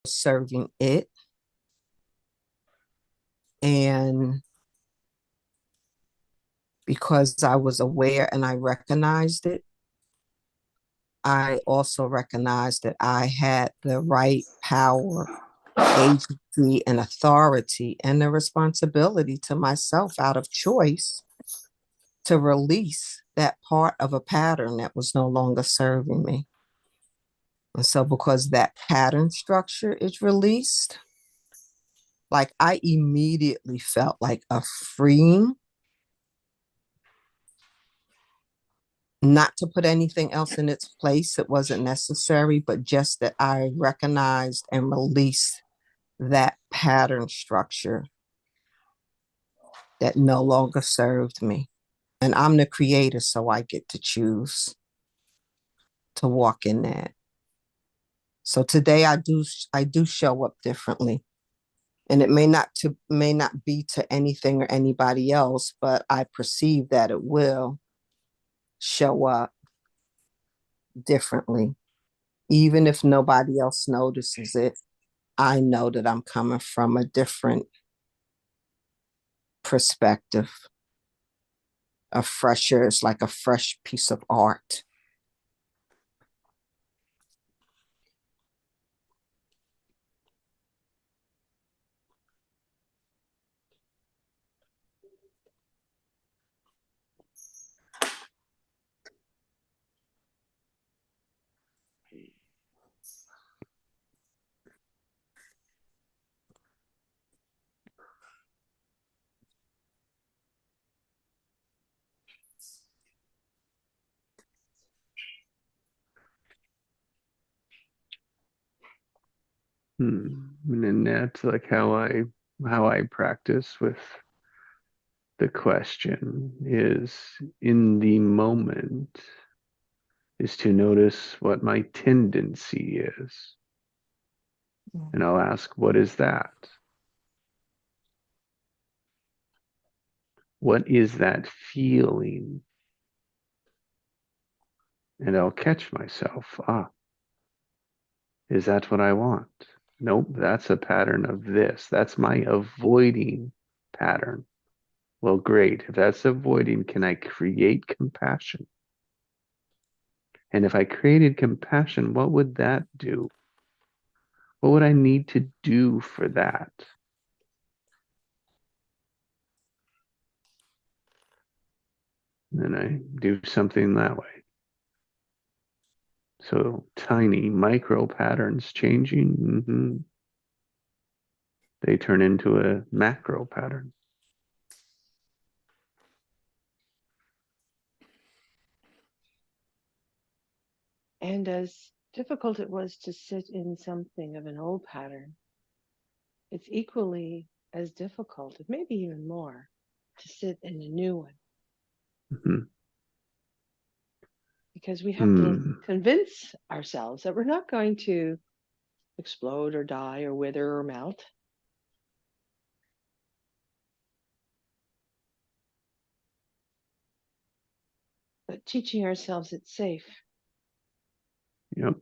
serving it. And because I was aware and I recognized it, I also recognized that I had the right power, agency, and authority and the responsibility to myself out of choice to release that part of a pattern that was no longer serving me. And so, because that pattern structure is released, like I immediately felt like a freeing, not to put anything else in its place. It wasn't necessary, but just that I recognized and released that pattern structure that no longer served me. And I'm the creator, so I get to choose to walk in that. So today I do show up differently. And it may not be to anything or anybody else, but I perceive that it will show up differently. Even if nobody else notices it, I know that I'm coming from a different perspective. A fresher, it's like a fresh piece of art. And then that's like how I practice with the question is in the moment is to notice what my tendency is. And I'll ask, what is that? What is that feeling? And I'll catch myself. Is that what I want? Nope, that's a pattern of this. That's my avoiding pattern. Well, great. If that's avoiding, can I create compassion? And if I created compassion, what would that do? What would I need to do for that? And then I do something that way. So tiny micro patterns changing, they turn into a macro pattern. And as difficult it was to sit in something of an old pattern, it's equally as difficult, it may be even more, to sit in a new one. Mhm. Because we have to Hmm. convince ourselves that we're not going to explode or die or wither or melt. But teaching ourselves it's safe. Yep.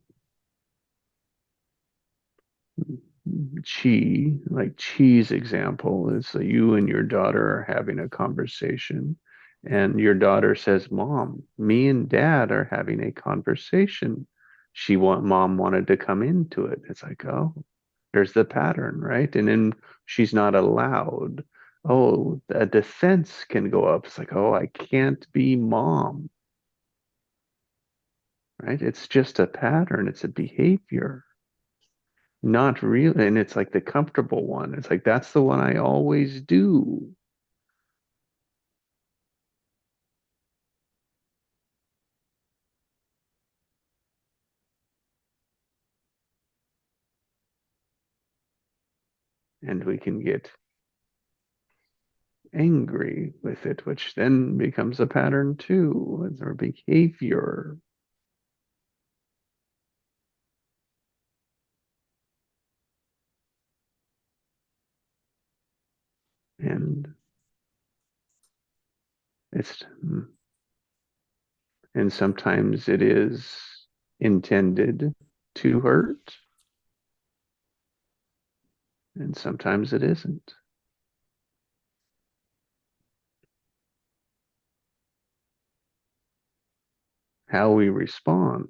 Chi, like Chi's example, is that you and your daughter are having a conversation, and your daughter says, "Mom, me and Dad are having a conversation." Mom wanted to come into it. It's like, oh, there's the pattern, right? And then she's not allowed. Oh, a defense can go up. It's like, oh, I can't be mom, right? It's just a pattern. It's a behavior. Not really. And it's like the comfortable one. It's like, that's the one I always do. And we can get angry with it, which then becomes a pattern too, as our behavior. And it's, and sometimes it is intended to hurt. and sometimes it isn't. How we respond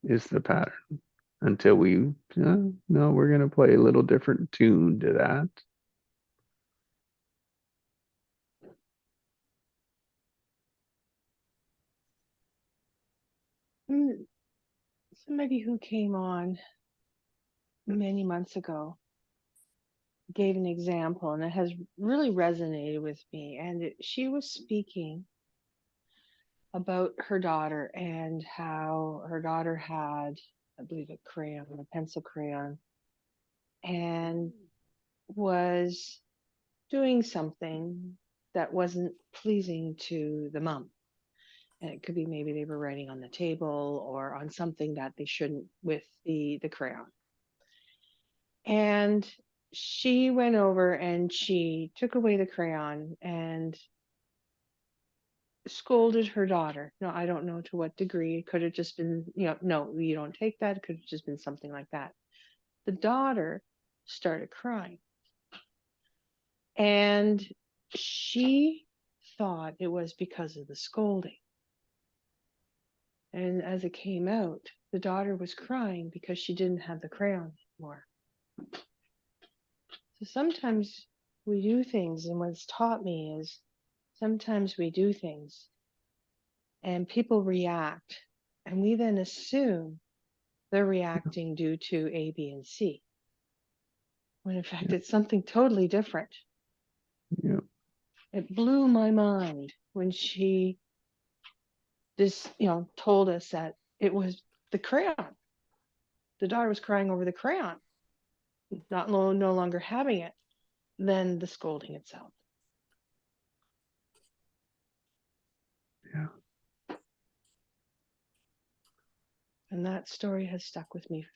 is the pattern until we, no, we're going to play a little different tune to that. Somebody who came on many months ago gave an example, and it has really resonated with me. And she was speaking about her daughter and how her daughter had, I believe, a crayon, a pencil crayon, and was doing something that wasn't pleasing to the mom. And it could be maybe they were writing on the table or on something that they shouldn't with the crayon. And she went over and she took away the crayon and scolded her daughter. No, I don't know to what degree. It could have just been, no, you don't take that. It could have just been something like that. The daughter started crying. And she thought it was because of the scolding. And as it came out, the daughter was crying because she didn't have the crayon anymore. So sometimes we do things, and what's taught me is sometimes we do things and people react, and we then assume they're reacting due to A, B, and C, when in fact it's something totally different. Yeah. It blew my mind when she told us that it was the crayon. The daughter was crying over the crayon, no longer having it, than the scolding itself. Yeah. And that story has stuck with me.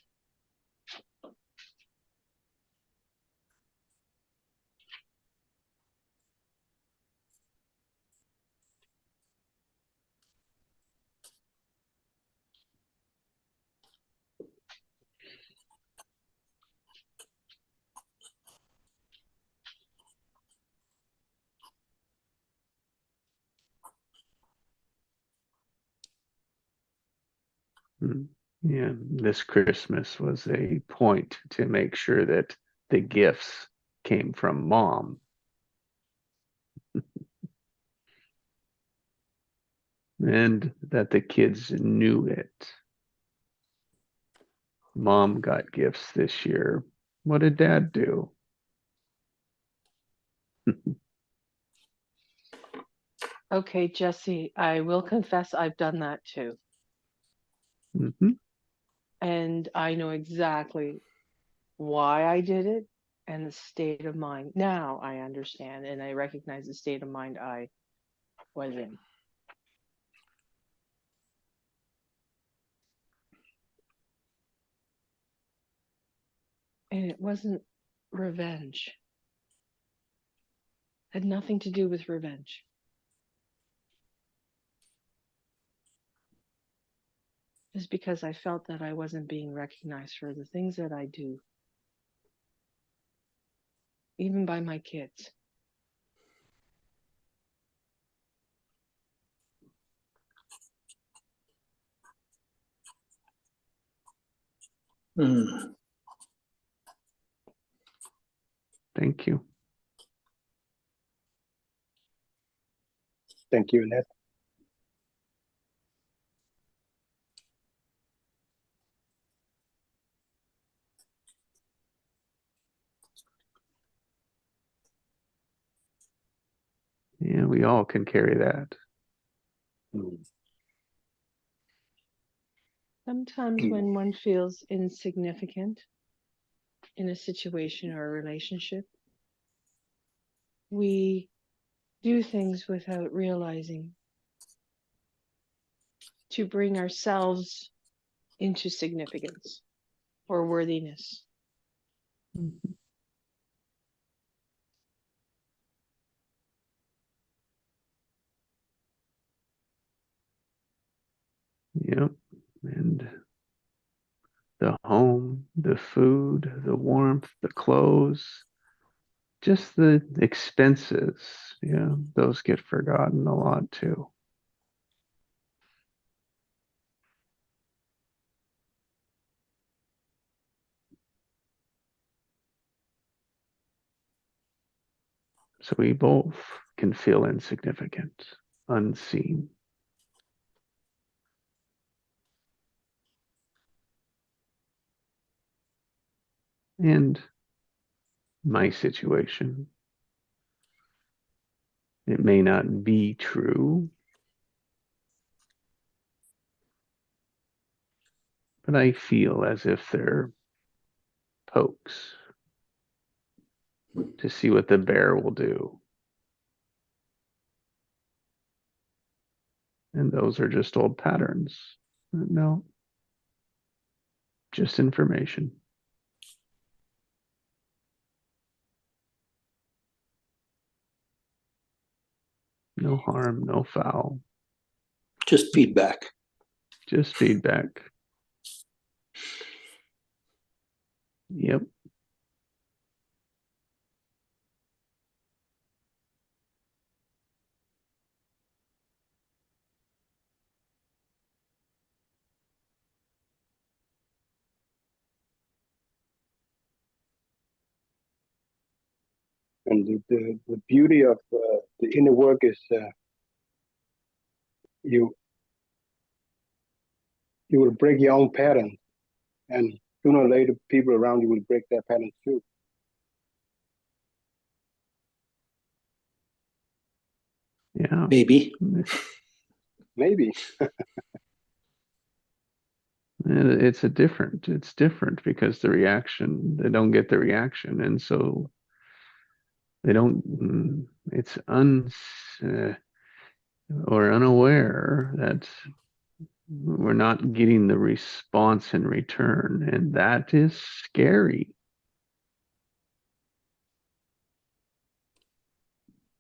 Yeah, this Christmas was a point to make sure that the gifts came from mom. And that the kids knew it. Mom got gifts this year. What did dad do? Okay, Jesse, I will confess I've done that too. Mm-hmm. And I know exactly why I did it and the state of mind. Now I understand and I recognize the state of mind I was in. And it wasn't revenge. It had nothing to do with revenge. It's because I felt that I wasn't being recognized for the things that I do, even by my kids. Mm. Thank you. Thank you, Annette. Yeah, we all can carry that. Mm. Sometimes when one feels insignificant in a situation or a relationship, we do things without realizing to bring ourselves into significance or worthiness. Mm-hmm. Yep. And the home, the food, the warmth, the clothes, just the expenses, those get forgotten a lot too. So we both can feel insignificant, unseen. And my situation, it may not be true, but I feel as if they're pokes to see what the bear will do. And those are just old patterns. No, just information. No harm, no foul. Just feedback. Just feedback. Yep. And the beauty of the inner work is you will break your own pattern, and sooner or later people around you will break their patterns too. Yeah. Maybe. Maybe. It's different because they don't get the reaction. And so they don't, it's or unaware that we're not getting the response in return. And that is scary.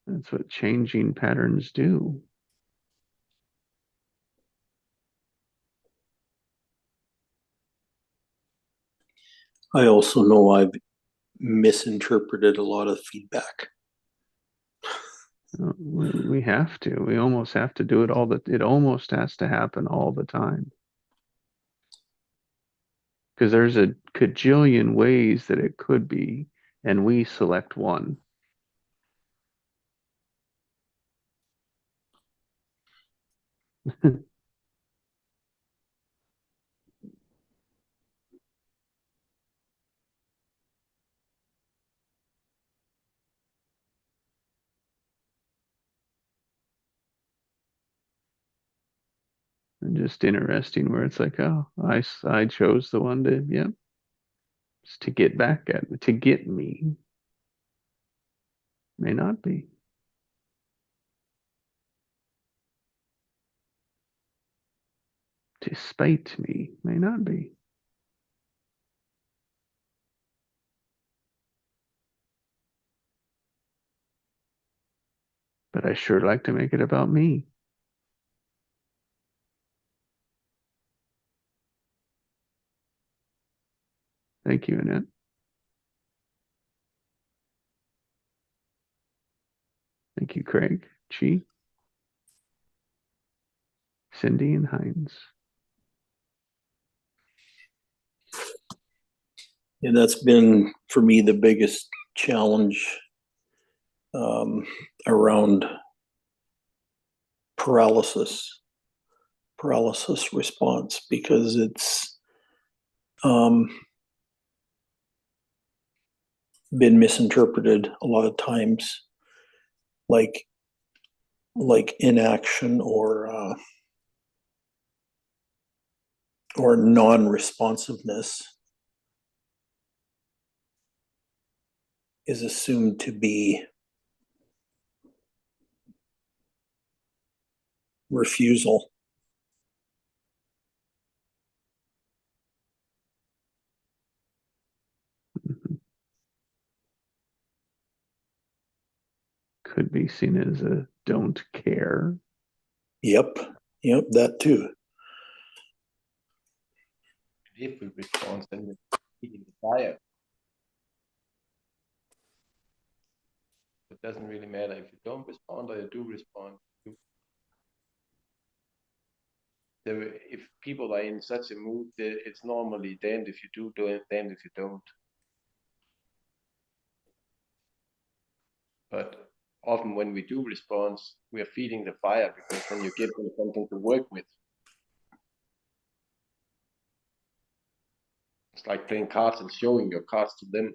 That's what changing patterns do. I also know I've misinterpreted a lot of feedback. We have to. We almost have to do it it almost has to happen all the time. Because there's a cajillion ways that it could be, and we select one. And just interesting where it's like, oh, I chose the one to, it's to get back at me, to get me. May not be. To spite me, may not be. But I sure like to make it about me. Thank you, Annette. Thank you, Craig, Chi, Cindy, and Heinz. Yeah, that's been for me the biggest challenge around paralysis response, because it's been misinterpreted a lot of times, like inaction or non-responsiveness is assumed to be refusal. Could be seen as a don't care. Yep, that too. If we respond, then we're desire. doesn't really matter if you don't respond or you do respond. If people are in such a mood, it's normally damned if you do, damned if you don't. But often when we do respond, we are feeding the fire, because when you give them something to work with, it's like playing cards and showing your cards to them.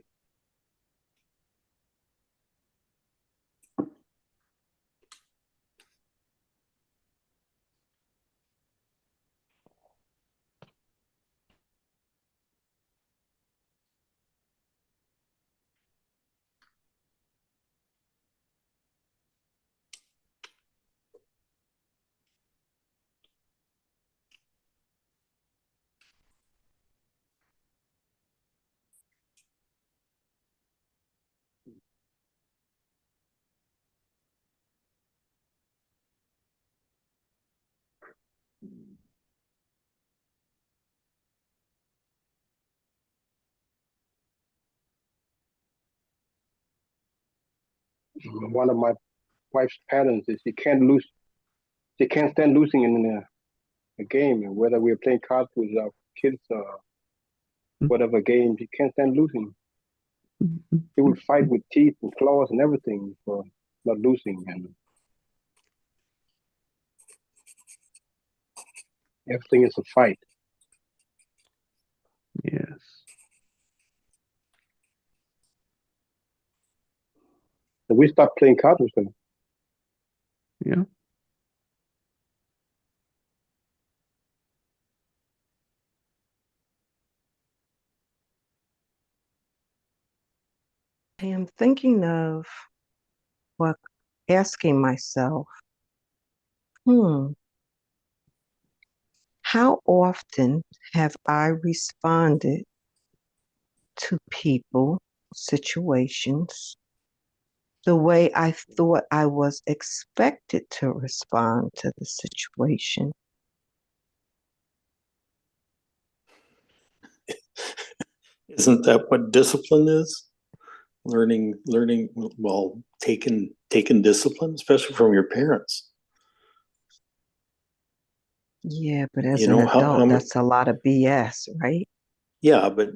One of my wife's patterns is she can't lose. She can't stand losing in a game, and whether we're playing cards with our kids or whatever game, she can't stand losing. She would fight with teeth and claws and everything for not losing, and everything is a fight. Yes. So we stopped playing cards with them. Yeah. I am thinking of what asking myself, how often have I responded to people, situations, the way I thought I was expected to respond to the situation? Isn't that what discipline is? Learning, well, taking discipline, especially from your parents. Yeah, but as You an know, how adult, much? that's a lot of BS, right? Yeah, but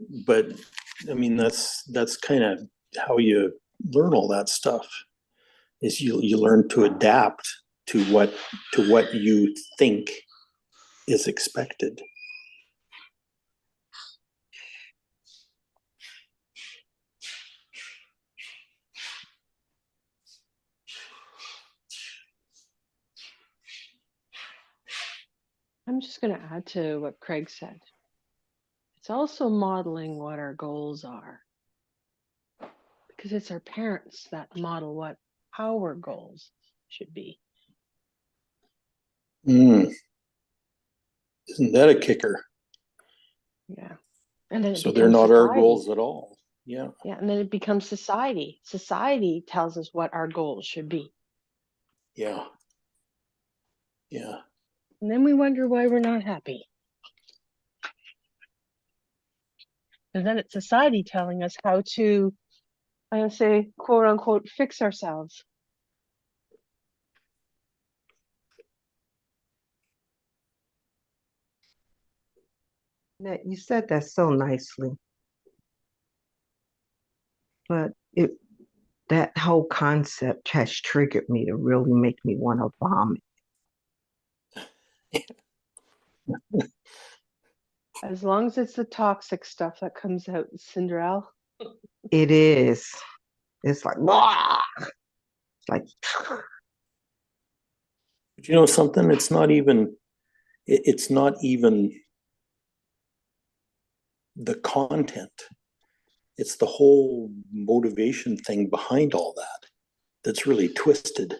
I mean, that's kind of how you learn all that stuff. Is you learn to adapt to what you think is expected. I'm just going to add to what Craig said. It's also modeling what our goals are, because it's our parents that model what our goals should be. Isn't that a kicker? Yeah. And then it So they're becomes not our society. goals at all. Yeah. Yeah. And then it becomes society. Society tells us what our goals should be. Yeah. Yeah. And then we wonder why we're not happy. And then it's society telling us how to, I'm going to say, quote unquote, fix ourselves. You said that so nicely, but that whole concept has triggered me to really make me want to vomit. As long as it's the toxic stuff that comes out, Cinderella. It is. It's like, blah! It's like, But you know something? It's not even the content. It's the whole motivation thing behind all that that's really twisted.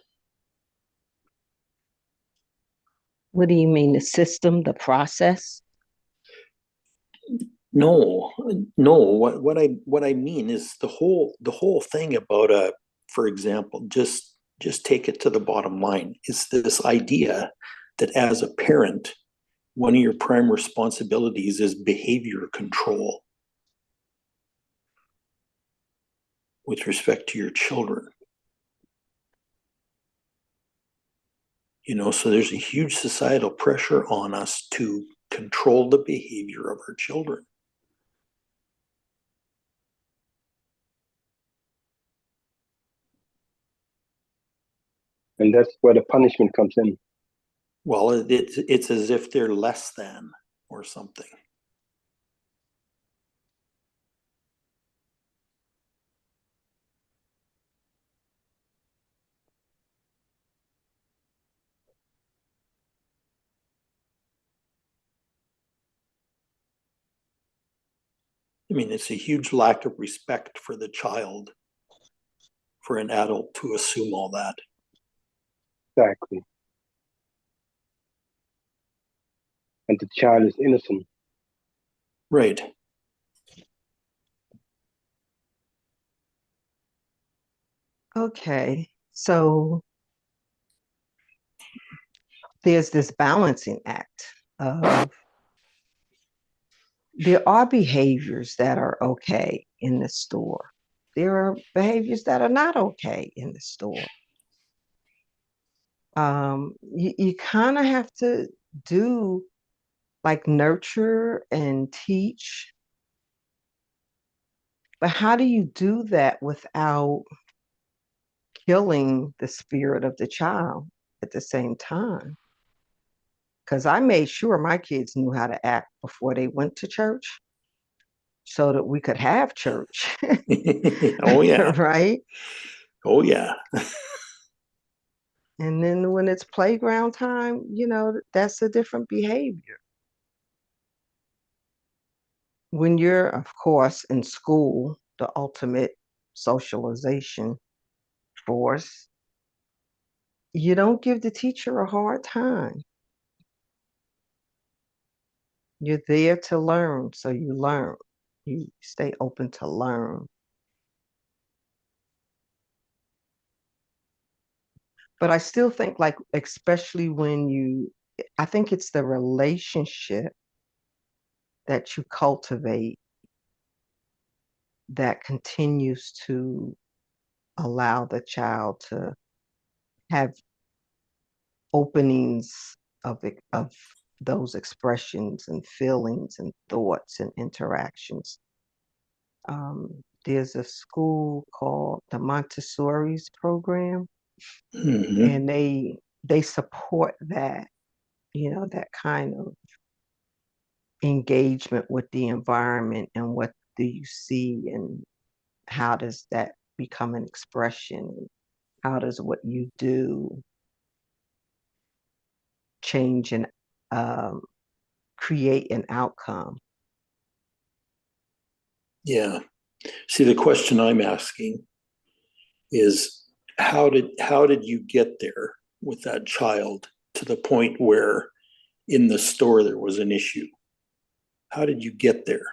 what do you mean? The system, the process? No. What I mean is the whole thing about for example, just take it to the bottom line. It's this idea that as a parent, one of your prime responsibilities is behavior control with respect to your children. So there's a huge societal pressure on us to control the behavior of our children. And that's where the punishment comes in. Well, it's as if they're less than or something. I mean, it's a huge lack of respect for the child for an adult to assume all that. Exactly. And the child is innocent. Right. Okay, so there's this balancing act of there are behaviors that are okay in the store. There are behaviors that are not okay in the store. You kind of have to do like nurture and teach, but how do you do that without killing the spirit of the child at the same time? Because I made sure my kids knew how to act before they went to church so that we could have church. Oh, yeah. Right? Oh, yeah. And then when it's playground time, that's a different behavior. When you're, of course, in school, the ultimate socialization force, you don't give the teacher a hard time. You're there to learn, so you learn. You stay open to learn. But I still think, like, especially I think it's the relationship that you cultivate that continues to allow the child to have openings of those expressions and feelings and thoughts and interactions. There's a school called the Montessori's program, Mhm. and they support that, that kind of engagement with the environment and what do you see and how does that become an expression? How does what you do change and create an outcome? Yeah. See, the question I'm asking is how did you get there with that child to the point where in the store there was an issue? How did you get there?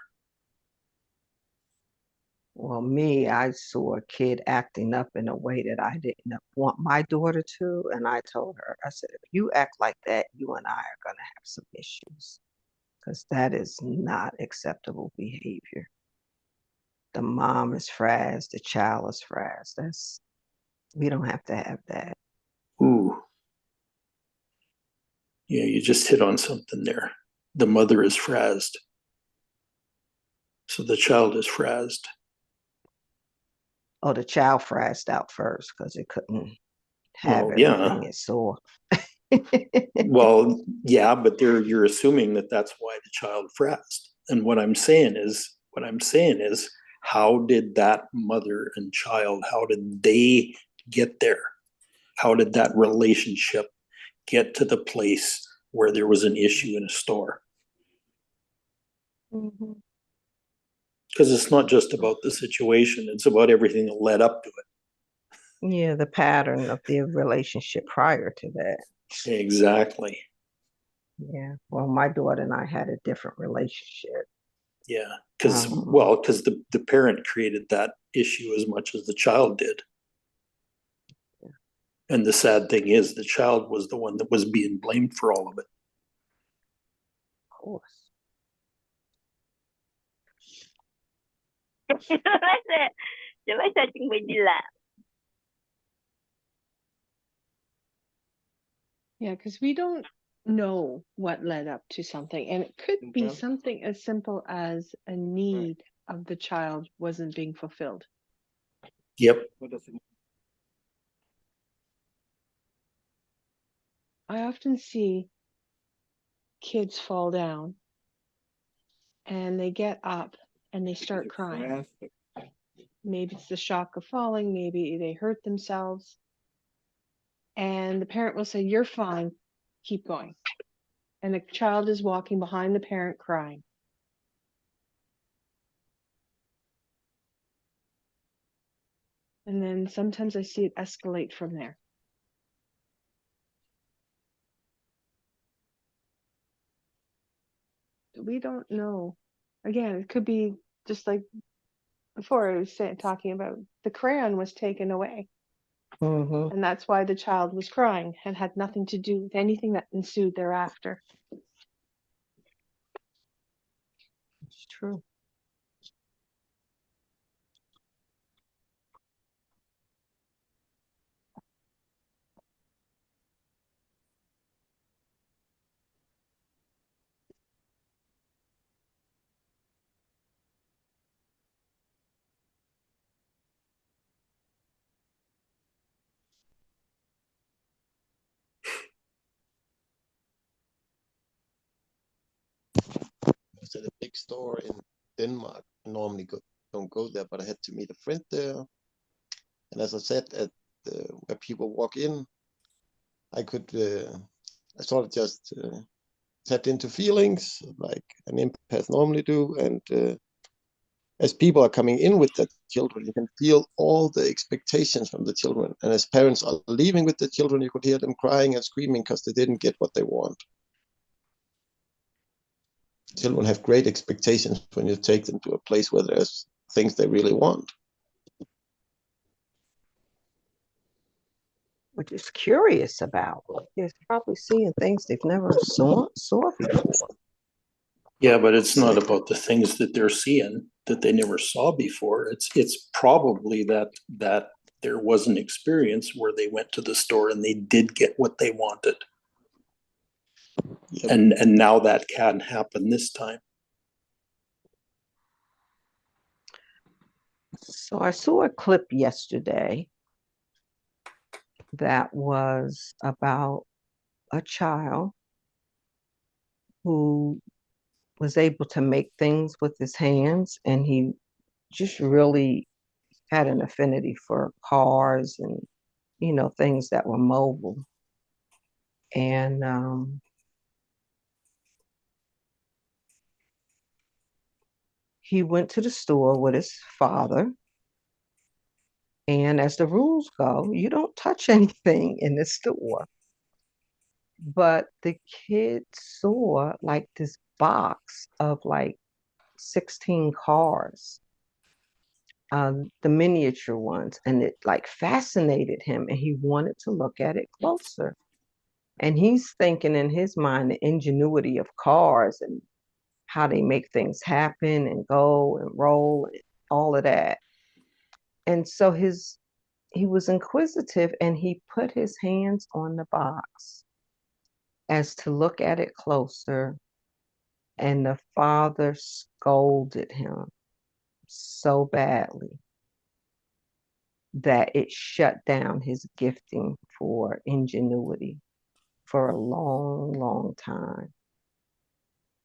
Well, I saw a kid acting up in a way that I didn't want my daughter to. And I told her, I said, if you act like that, you and I are going to have some issues because that is not acceptable behavior. The mom is frazzed, the child is frazzed. We don't have to have that. Ooh. Yeah, you just hit on something there. The mother is frazzed. So the child is frazzed. Oh, the child frazzed out first because it couldn't have Well, yeah. everything it saw. Well, yeah, but you're assuming that that's why the child frazzed. And what I'm saying is, how did that mother and child, how did they get there? How did that relationship get to the place where there was an issue in a store? Mhm. Because it's not just about the situation, it's about everything that led up to it. Yeah, the pattern of their relationship prior to that. Exactly. Yeah. Well, my daughter and I had a different relationship. Yeah. Because, Um, the parent created that issue as much as the child did. And the sad thing is, the child was the one that was being blamed for all of it. of course. Coba saya chuẩn bị đi làm. Yeah, because we don't know what led up to something. And it could be Mhm. something as simple as a need of the child wasn't being fulfilled. Yep. What does it mean? I often see kids fall down and they get up and they start crying. Maybe it's the shock of falling, maybe they hurt themselves. And the parent will say, "You're fine, keep going." And the child is walking behind the parent crying. And then sometimes I see it escalate from there. We don't know. Again, it could be just like before I was talking about the crayon was taken away. Mm-hmm. And that's why the child was crying and had nothing to do with anything that ensued thereafter. It's true. was at a big store in Denmark. I normally don't go there, but I had to meet a friend there. And as I said, at where people walk in, I could, I sort of just tapped into feelings like an empath normally do. And as people are coming in with their children, you can feel all the expectations from the children. And as parents are leaving with the children, you could hear them crying and screaming because they didn't get what they want. Children have great expectations when you take them to a place where there's things they really want. Which is curious about. They're probably seeing things they've never saw before. Yeah, but it's not about the things that they're seeing that they never saw before. It's probably that there was an experience where they went to the store and they did get what they wanted. Yep. And now that can happen this time. So I saw a clip yesterday that was about a child who was able to make things with his hands, and he just really had an affinity for cars and things that were mobile. And he went to the store with his father, and as the rules go, you don't touch anything in the store. But the kid saw like this box of like 16 cars, the miniature ones, and it like fascinated him and he wanted to look at it closer. And he's thinking in his mind the ingenuity of cars and how they make things happen and go and roll and all of that. And so he was inquisitive and he put his hands on the box as to look at it closer, and the father scolded him so badly that it shut down his gifting for ingenuity for a long, long time.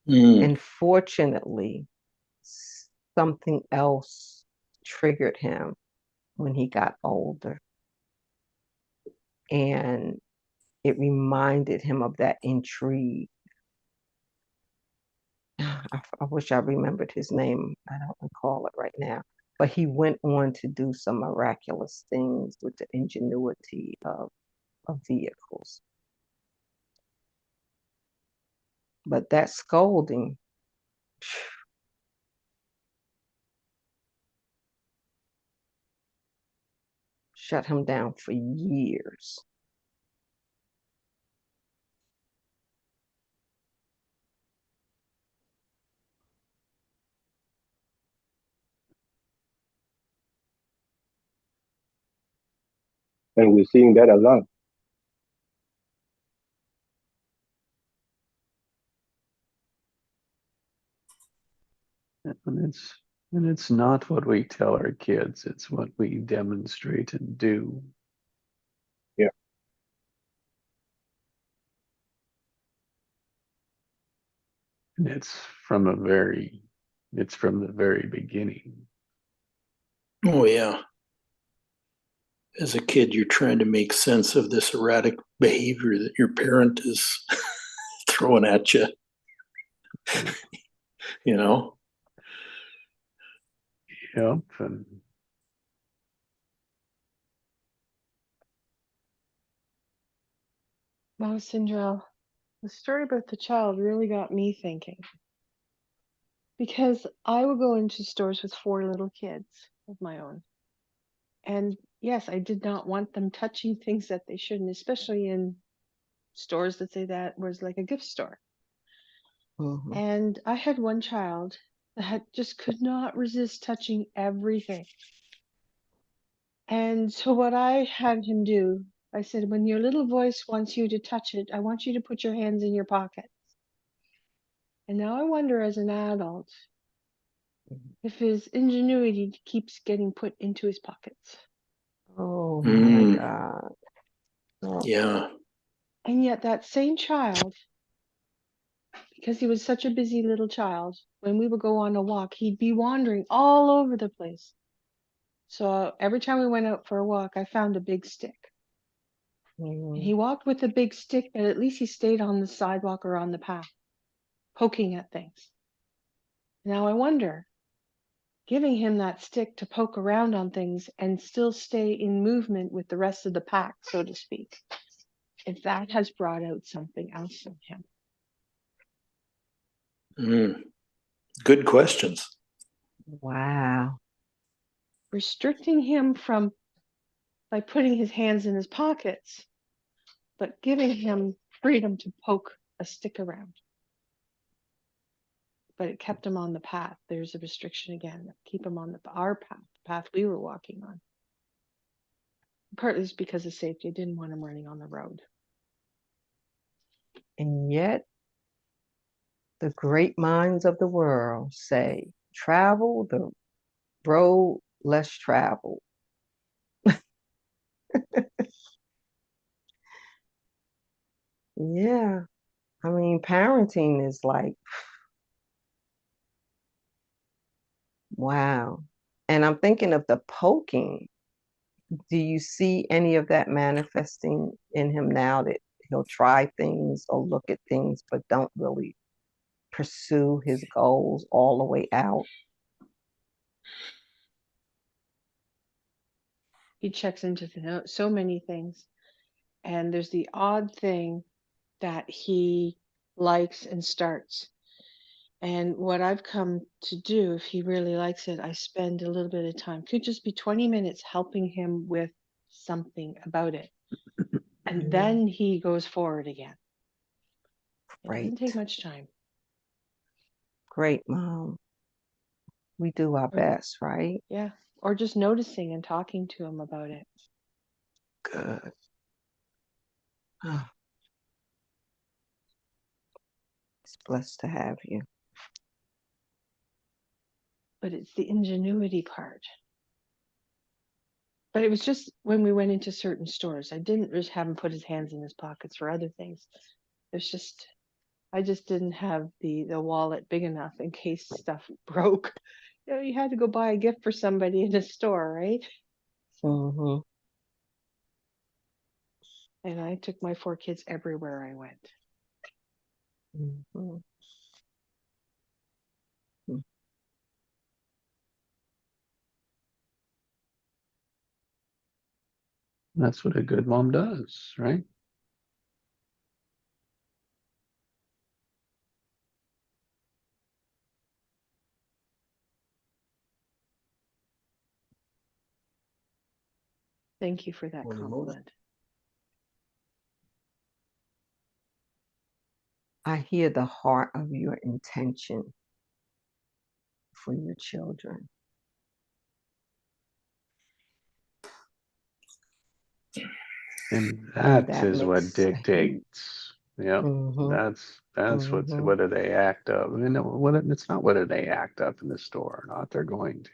And fortunately, something else triggered him when he got older. And it reminded him of that intrigue. I wish I remembered his name. I don't recall it right now. But he went on to do some miraculous things with the ingenuity of vehicles. But that scolding, shut him down for years. And we're seeing that a lot. And it's not what we tell our kids, it's what we demonstrate and do. Yeah. And it's from the very beginning. Oh, yeah. As a kid, you're trying to make sense of this erratic behavior that your parent is throwing at you, you know? Yep. And Wow, Sindrel, the story about the child really got me thinking. Because I would go into stores with 4 little kids of my own. And yes, I did not want them touching things that they shouldn't, especially in stores that say that was like a gift store. Mhm. And I had one child that just could not resist touching everything. And so what I had him do, I said, when your little voice wants you to touch it, I want you to put your hands in your pockets. And now I wonder as an adult if his ingenuity keeps getting put into his pockets. Oh my Mm, God. Oh, yeah. And yet that same child, because he was such a busy little child, when we would go on a walk, he'd be wandering all over the place. So every time we went out for a walk, I found a big stick. And mhm. he walked with a big stick, but at least he stayed on the sidewalk or on the path, poking at things. Now I wonder, giving him that stick to poke around on things and still stay in movement with the rest of the pack, so to speak, if that has brought out something else in him. Mm. Good questions. Wow. Restricting him from by putting his hands in his pockets, but giving him freedom to poke a stick around. But it kept him on the path. There's a restriction again. Keep him on our path, the path we were walking on. Partly it's because of safety. I didn't want him running on the road. And yet, the great minds of the world say, travel the road less traveled. Yeah. I mean, parenting is like, wow. And I'm thinking of the poking. Do you see any of that manifesting in him now that he'll try things or look at things, but don't really pursue his goals all the way out? He checks into so many things. And there's the odd thing that he likes and starts. And what I've come to do, if he really likes it, I spend a little bit of time, could just be 20 minutes helping him with something about it. And then he goes forward again. It doesn't take Great. much time. Great, Mom. We do our best, right? Yeah. Or just noticing and talking to him about it. Good. Oh, it's blessed to have you. But it's the ingenuity part. But it was just when we went into certain stores. I didn't just have him put his hands in his pockets for other things. It's just I just didn't have the wallet big enough in case stuff broke. You know, you had to go buy a gift for somebody in a store, right? Mm-hmm. And I took my 4 kids everywhere I went. Mm-hmm. that's what a good mom does, right? Thank you for that Holy moly. compliment. I hear the heart of your intention for your children. And that That is what makes a huge, dictates Yeah, Mhm. that's what do they act up? I mean, it's not what do they act up in the store or not. They're going to.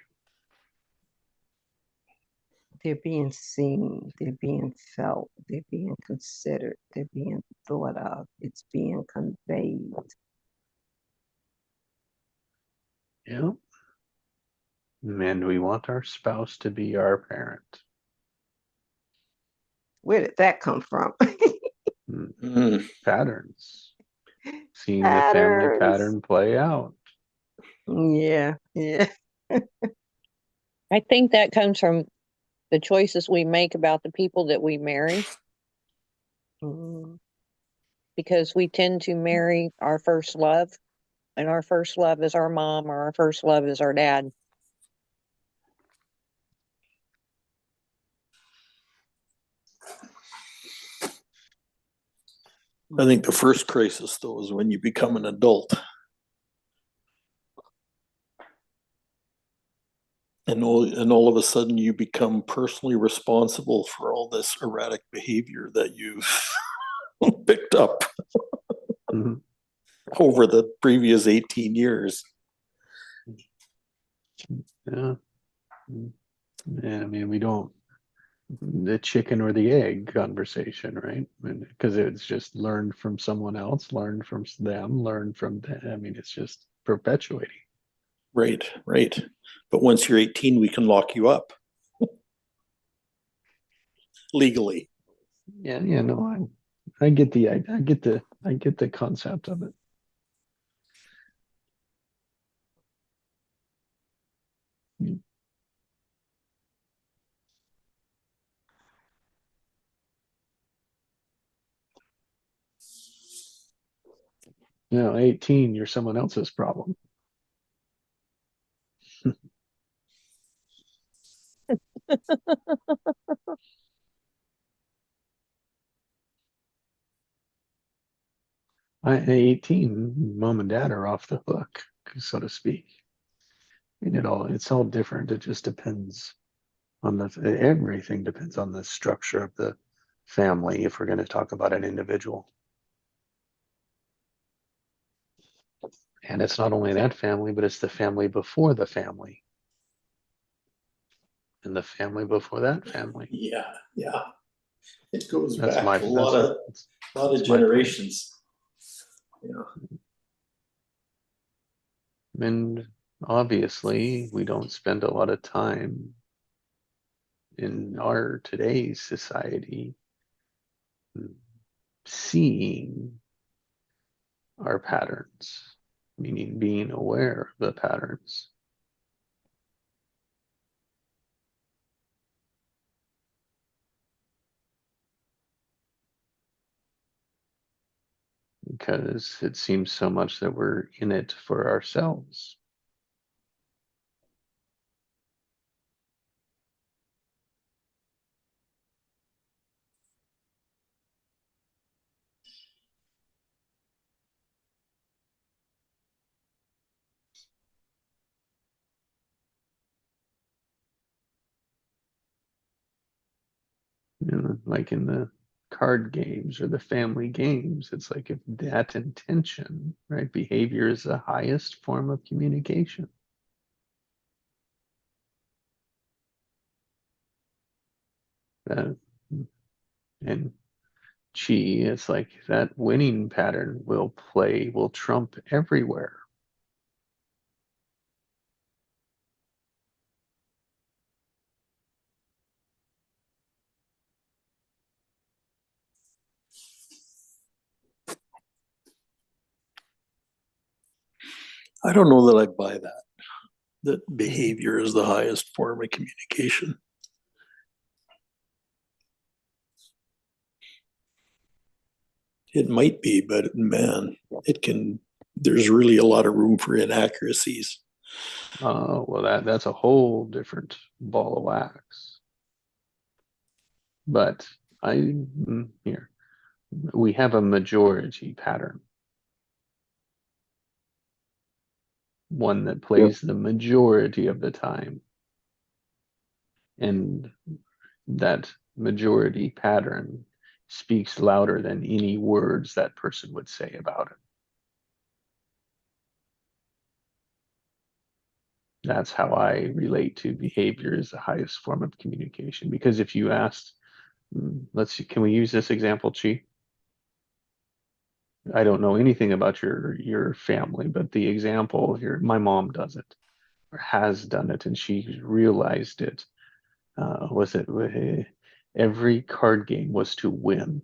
They're being seen, they're being felt, they're being considered, they're being thought of, it's being conveyed. Yeah. And we want our spouse to be our parent. Where did that come from? Patterns. Seeing the family Patterns. pattern play out. Yeah, yeah. I think that comes from the choices we make about the people that we marry, Mhm. because we tend to marry our first love, and our first love is our mom, or our first love is our dad. I think the first crisis, though, is when you become an adult. And all of a sudden you become personally responsible for all this erratic behavior that you've picked up Mhm. over the previous 18 years. Yeah. Yeah, I mean, we don't, the chicken or the egg conversation, right? Because it's just learned from someone else, learned from them, learned from them. I mean, it's just perpetuating. Right, right. But once you're 18, we can lock you up legally. Yeah, yeah, no, I get the concept of it. You know, 18, you're someone else's problem. At 18, mom and dad are off the hook, so to speak. And it's all different. It just depends on everything depends on the structure of the family if we're going to talk about an individual. And it's not only that family, but it's the family before the family. And the family before that family. Yeah, yeah. It goes That's back my a lot of that's my generations. Yeah. And obviously, we don't spend a lot of time in our today's society seeing our patterns, meaning being aware of the patterns. Because it seems so much that we're in it for ourselves. You know, like in the card games or the family games, it's like if that intention, right? Behavior is the highest form of communication. That, and chi, it's like that winning pattern will trump everywhere. I don't know that I buy that behavior is the highest form of communication. It might be, but man, there's really a lot of room for inaccuracies. Well, that's a whole different ball of wax. But here, we have a majority pattern. One that plays the majority of the time. And that majority pattern speaks louder than any words that person would say about it. That's how I relate to behavior as the highest form of communication. Because if you asked, let's see, can we use this example, Chi? I don't know anything about your family, but the example here, my mom does it or has done it, and she realized it. Was it every card game was to win?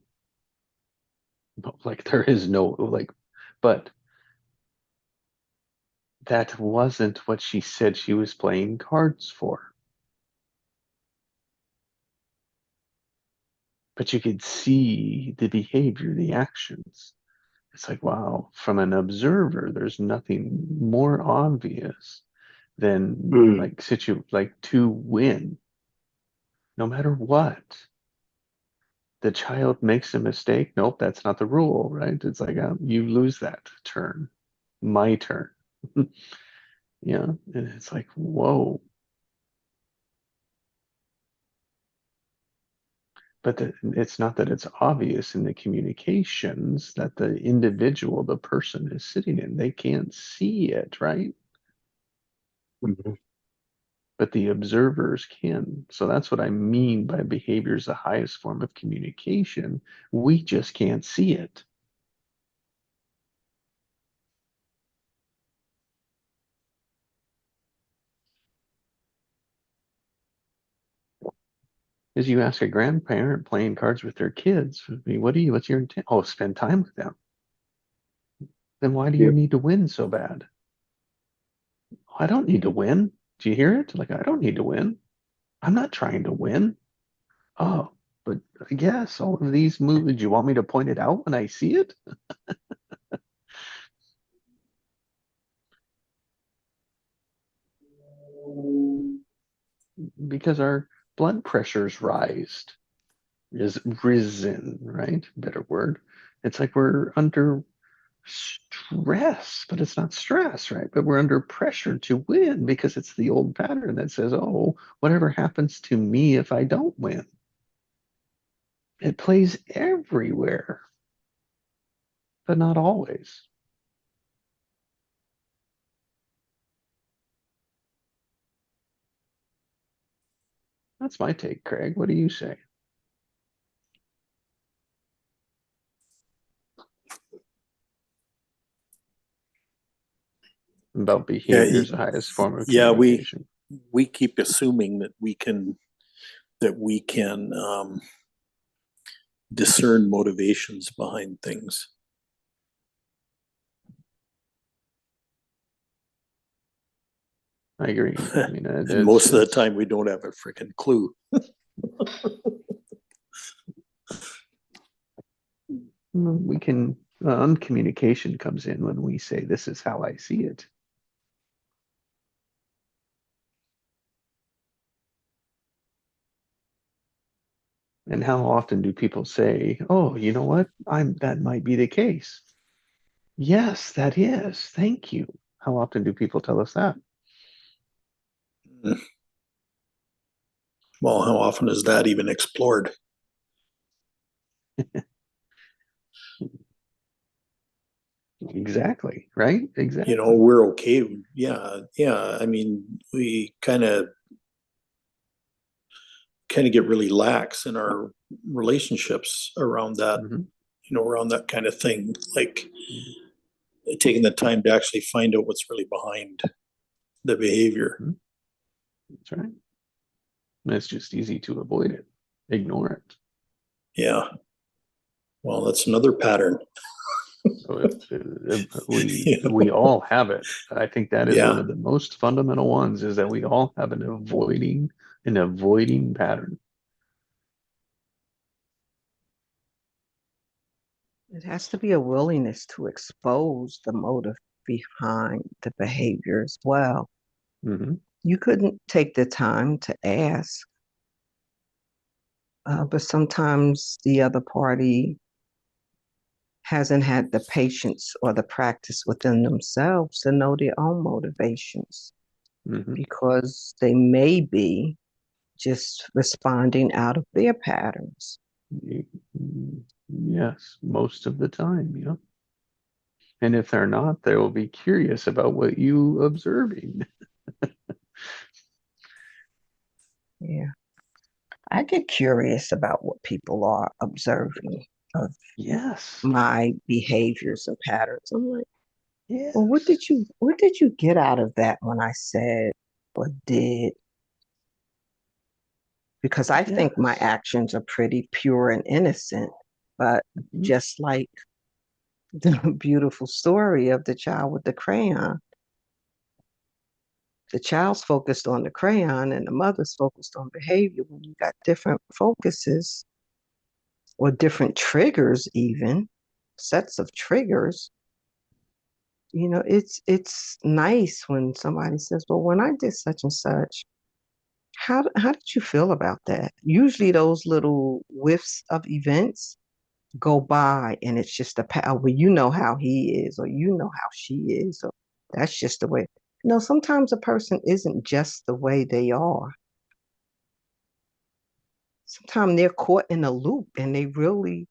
Like there is no like, but that wasn't what she said she was playing cards for. But you could see the behavior, the actions. It's like, wow, from an observer, there's nothing more obvious than like to win, no matter what. The child makes a mistake. Nope, that's not the rule, right? It's like you lose that turn, my turn. Yeah, and it's like, whoa. But it's not that it's obvious in the communications that the individual, the person is sitting in. They can't see it, right? Mhm. But the observers can. So that's what I mean by behavior is the highest form of communication. We just can't see it. As you ask a grandparent playing cards with their kids, what's your intent? Oh, spend time with them. Then why do you Yep. need to win so bad? I don't need to win. Do you hear it? Like, I don't need to win. I'm not trying to win. Oh, but yes, all of these moves, do you want me to point it out when I see it? Because our blood pressures is risen, right? Better word. It's like we're under stress, but it's not stress, right? But we're under pressure to win because it's the old pattern that says, oh, whatever happens to me if I don't win. It plays everywhere, but not always. That's my take, Craig. What do you say? About behavior is the highest form of Yeah, communication. we keep assuming that we can discern motivations behind things. I agree. I mean, And most of the time we don't have a freaking clue. we can, uncommunication comes in when we say, this is how I see it. And how often do people say, oh, you know what? That might be the case. Yes, that is. Thank you. How often do people tell us that? Well, how often is that even explored? Exactly, right? Exactly. You know, we're okay. Yeah. I mean, we kind of get really lax in our relationships around that, around that kind of thing. Like taking the time to actually find out what's really behind the behavior. That's right. And it's just easy to avoid it, ignore it. Yeah. Well, that's another pattern. So we all have it. I think that is one of the most fundamental ones, is that we all have an avoiding pattern. It has to be a willingness to expose the motive behind the behavior as well. You couldn't take the time to ask, but sometimes the other party hasn't had the patience or the practice within themselves to know their own motivations, because they may be just responding out of their patterns. Yes, most of the time, yeah. And if they're not, they will be curious about what you observing. Yeah. I get curious about what people are observing of Yes. my behaviors and patterns. I'm like, Yes. well, what did you get out of that when I said or did? Because I think my Yes. actions are pretty pure and innocent, but Mhm. just like the beautiful story of the child with the crayon, the child's focused on the crayon and the mother's focused on behavior. When you got different focuses or different triggers, even sets of triggers, it's nice when somebody says, well, when I did such and such, how did you feel about that? Usually those little whiffs of events go by and it's just well, you know how he is, or you know how she is, or that's just the way. Sometimes a person isn't just the way they are. Sometimes they're caught in a loop and they really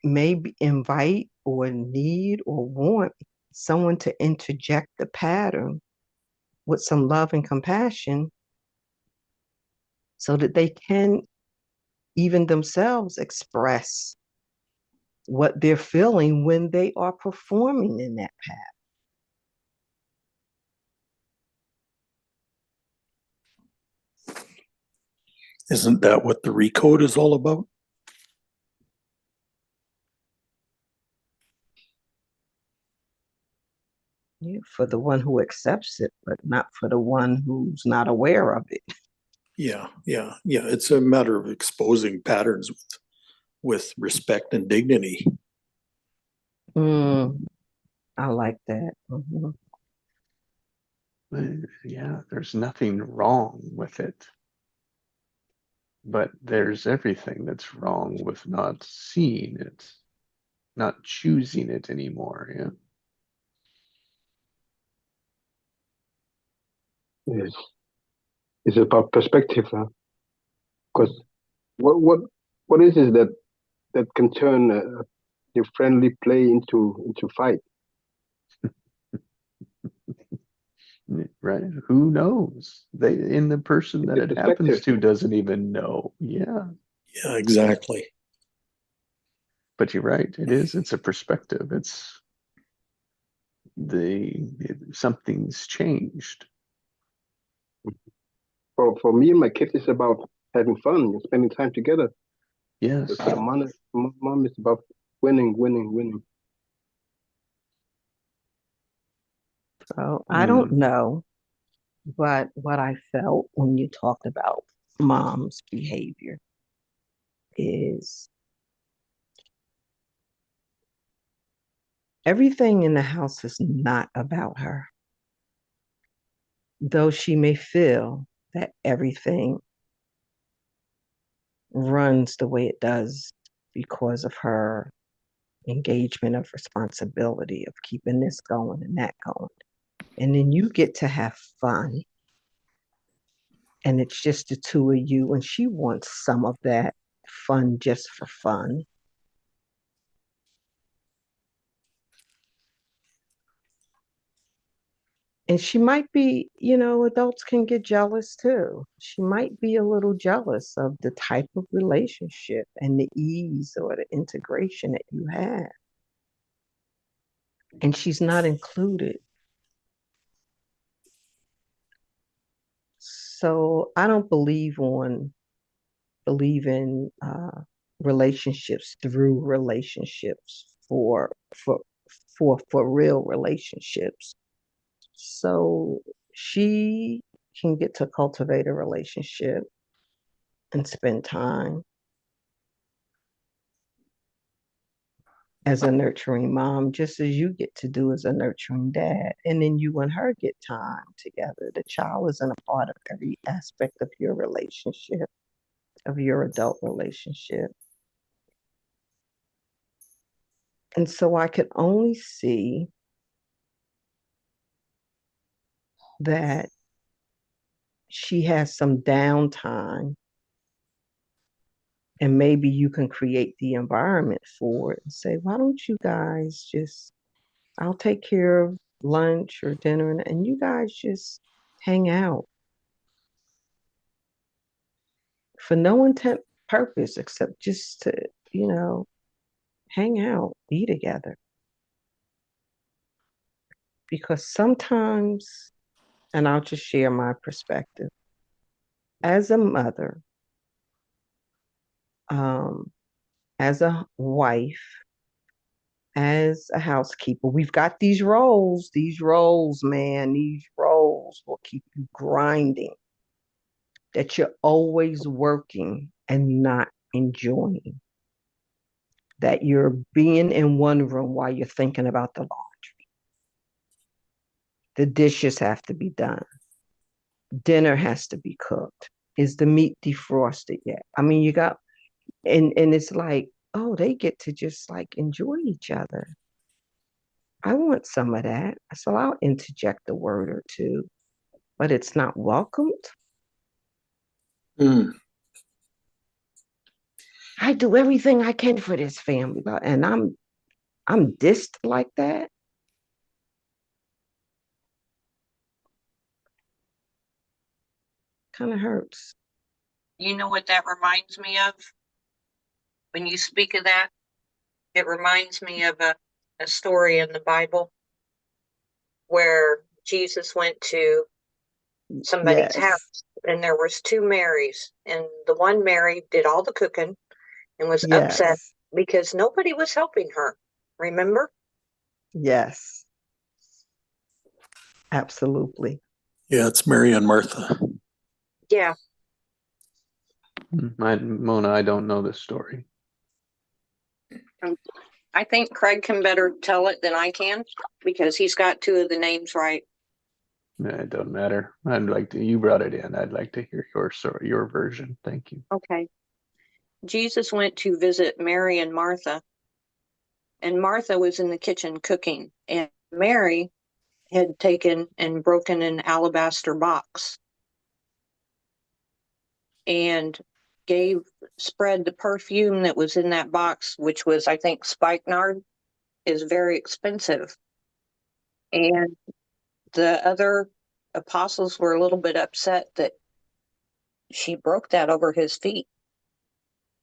maybe invite or need or want someone to interject the pattern with some love and compassion so that they can even themselves express what they're feeling when they are performing in that pattern. Isn't that what the recode is all about? Yeah, for the one who accepts it, but not for the one who's not aware of it. Yeah. It's a matter of exposing patterns with respect and dignity. I like that. Mhm. Yeah, there's nothing wrong with it. But there's everything that's wrong with not seeing it, not choosing it anymore. Yeah. Yes, it's about perspective, huh? Because what is it that can turn a friendly play into fight? Right. Who knows? The person that The it happens perspective. to doesn't even know. Yeah. Yeah, exactly. But you're right. It's a perspective. Something's changed. For me and my kids, it's about having fun and spending time together. Yes. For the mom is about winning, winning, winning. So I don't know, but what I felt when you talked about mom's behavior is everything in the house is not about her. Though she may feel that everything runs the way it does because of her engagement of responsibility of keeping this going and that going. And then you get to have fun. And it's just the two of you, and she wants some of that fun just for fun. And she might be, adults can get jealous too. She might be a little jealous of the type of relationship and the ease or the integration that you have. And she's not included. So I don't believe in relationships through relationships for real relationships. So she can get to cultivate a relationship and spend time as a nurturing mom, just as you get to do as a nurturing dad. And then you and her get time together. The child isn't a part of every aspect of your relationship, of your adult relationship. And so I could only see that she has some downtime And maybe you can create the environment for it and say, why don't you guys just, I'll take care of lunch or dinner and you guys just hang out for no intent purpose except just to, you know, hang out, be together. Because sometimes, and I'll just share my perspective, as a mother, as a wife, as a housekeeper, we've got these roles, man, these roles will keep you grinding, that you're always working and not enjoying, that you're being in one room while you're thinking about the laundry. The dishes have to be done. Dinner has to be cooked. Is the meat defrosted yet? I mean, you got, and it's like, oh, they get to just like enjoy each other. I want some of that. So I'll interject a word or two, but it's not welcomed. Mm. I do everything I can for this family, and I'm dissed like that. Kind of hurts. You know what that reminds me of? When you speak of that, it reminds me of a story in the Bible where Jesus went to somebody's Yes. house and there was two Marys, and the one Mary did all the cooking and was Yes. upset because nobody was helping her. Remember? Yes. Absolutely. Yeah, it's Mary and Martha. Yeah. Mona, I don't know this story. I think Craig can better tell it than I can because he's got two of the names right. It doesn't matter. I'd like to, you brought it in. I'd like to hear your story, your version. Thank you. Okay. Jesus went to visit Mary and Martha, and Martha was in the kitchen cooking, and Mary had taken and broken an alabaster box and spread the perfume that was in that box, which was, I think, spikenard, is very expensive. And the other apostles were a little bit upset that she broke that over his feet.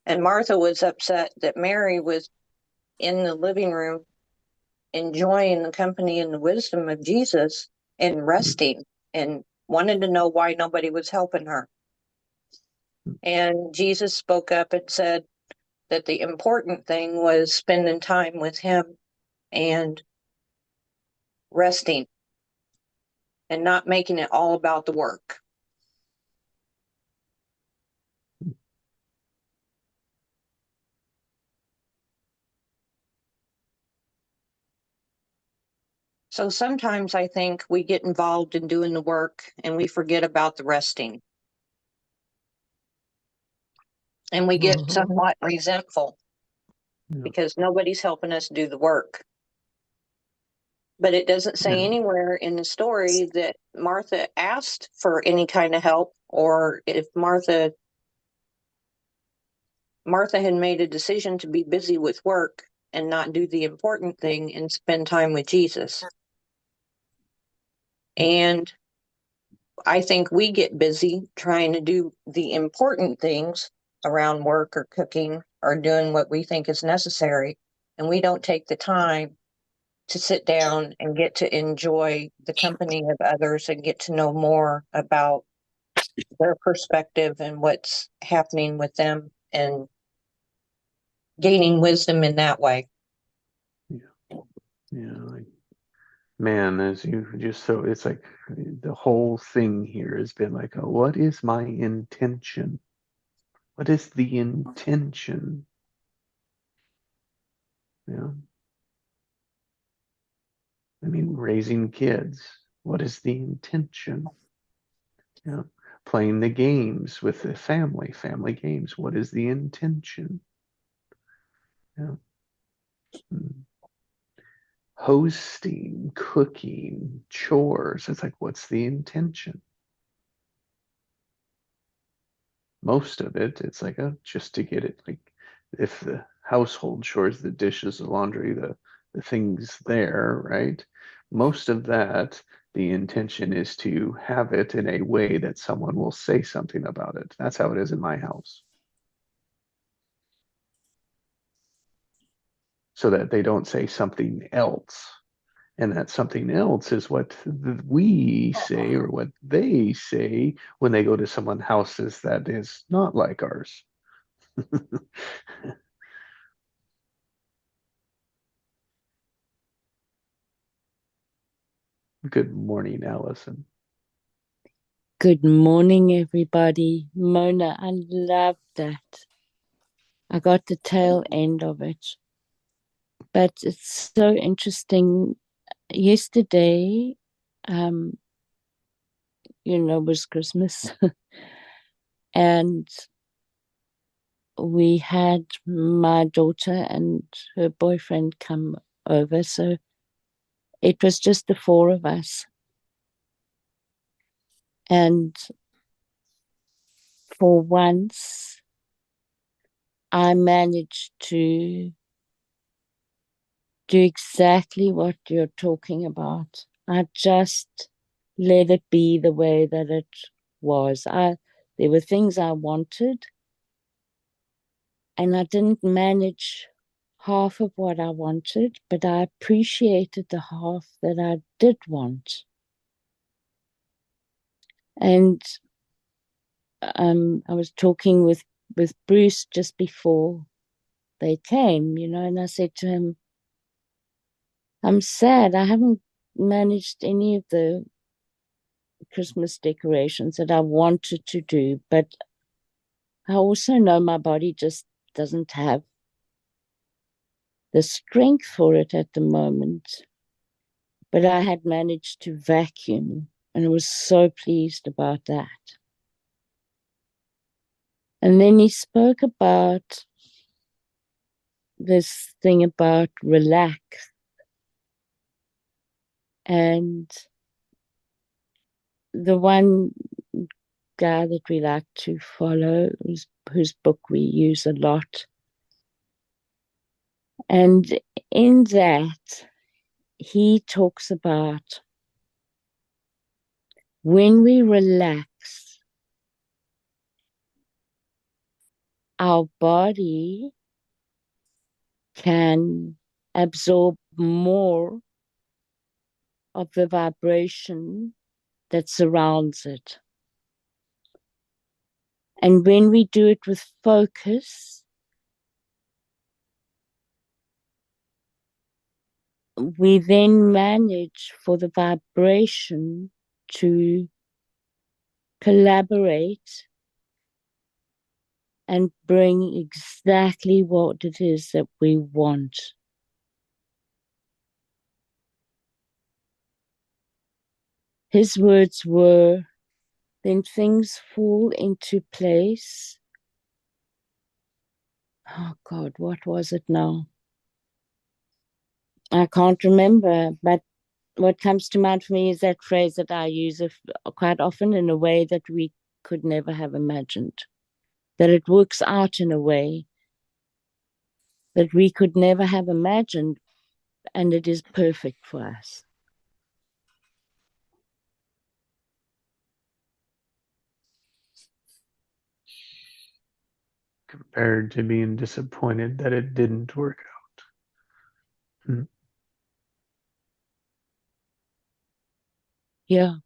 And Martha was upset that Mary was in the living room enjoying the company and the wisdom of Jesus and resting, and wanted to know why nobody was helping her. And Jesus spoke up and said that the important thing was spending time with him and resting and not making it all about the work. So sometimes I think we get involved in doing the work and we forget about the resting. And we get somewhat resentful because nobody's helping us do the work. But it doesn't say anywhere in the story that Martha asked for any kind of help, or if Martha had made a decision to be busy with work and not do the important thing and spend time with Jesus. And I think we get busy trying to do the important things around work or cooking or doing what we think is necessary, and we don't take the time to sit down and get to enjoy the company of others and get to know more about their perspective and what's happening with them and gaining wisdom in that way. Yeah, like, man, as you just, so it's like the whole thing here has been like, what is my intention? What is the intention? Yeah. I mean, raising kids, what is the intention? Yeah. Playing the games with the family games, what is the intention? Yeah. Hosting, cooking, chores. It's like, what's the intention? most of it, it's like, oh, just to get it, like if the household chores, the dishes, the laundry, the things there, right? Most of that, the intention is to have it in a way that someone will say something about it. That's how it is in my house. So that they don't say something else. And that something else is what we say or what they say when they go to someone's houses that is not like ours. Good morning, Allison. Good morning, everybody. Mona, I love that. I got the tail end of it. But it's so interesting. Yesterday, was Christmas. And we had my daughter and her boyfriend come over. So it was just the four of us. And for once, I managed to do exactly what you're talking about. I just let it be the way that it was. There were things I wanted, and I didn't manage half of what I wanted, but I appreciated the half that I did want. And I was talking with Bruce just before they came, and I said to him, I'm sad I haven't managed any of the Christmas decorations that I wanted to do, but I also know my body just doesn't have the strength for it at the moment. But I had managed to vacuum, and I was so pleased about that. And then he spoke about this thing about relax. And the one guy that we like to follow, whose book we use a lot. And in that, he talks about when we relax, our body can absorb more of the vibration that surrounds it. And when we do it with focus, we then manage for the vibration to collaborate and bring exactly what it is that we want. His words were, then things fall into place. Oh God, what was it now? I can't remember, but what comes to mind for me is that phrase that I use quite often in a way that we could never have imagined. That it works out in a way that we could never have imagined, and it is perfect for us. Compared to being disappointed that it didn't work out. Yeah.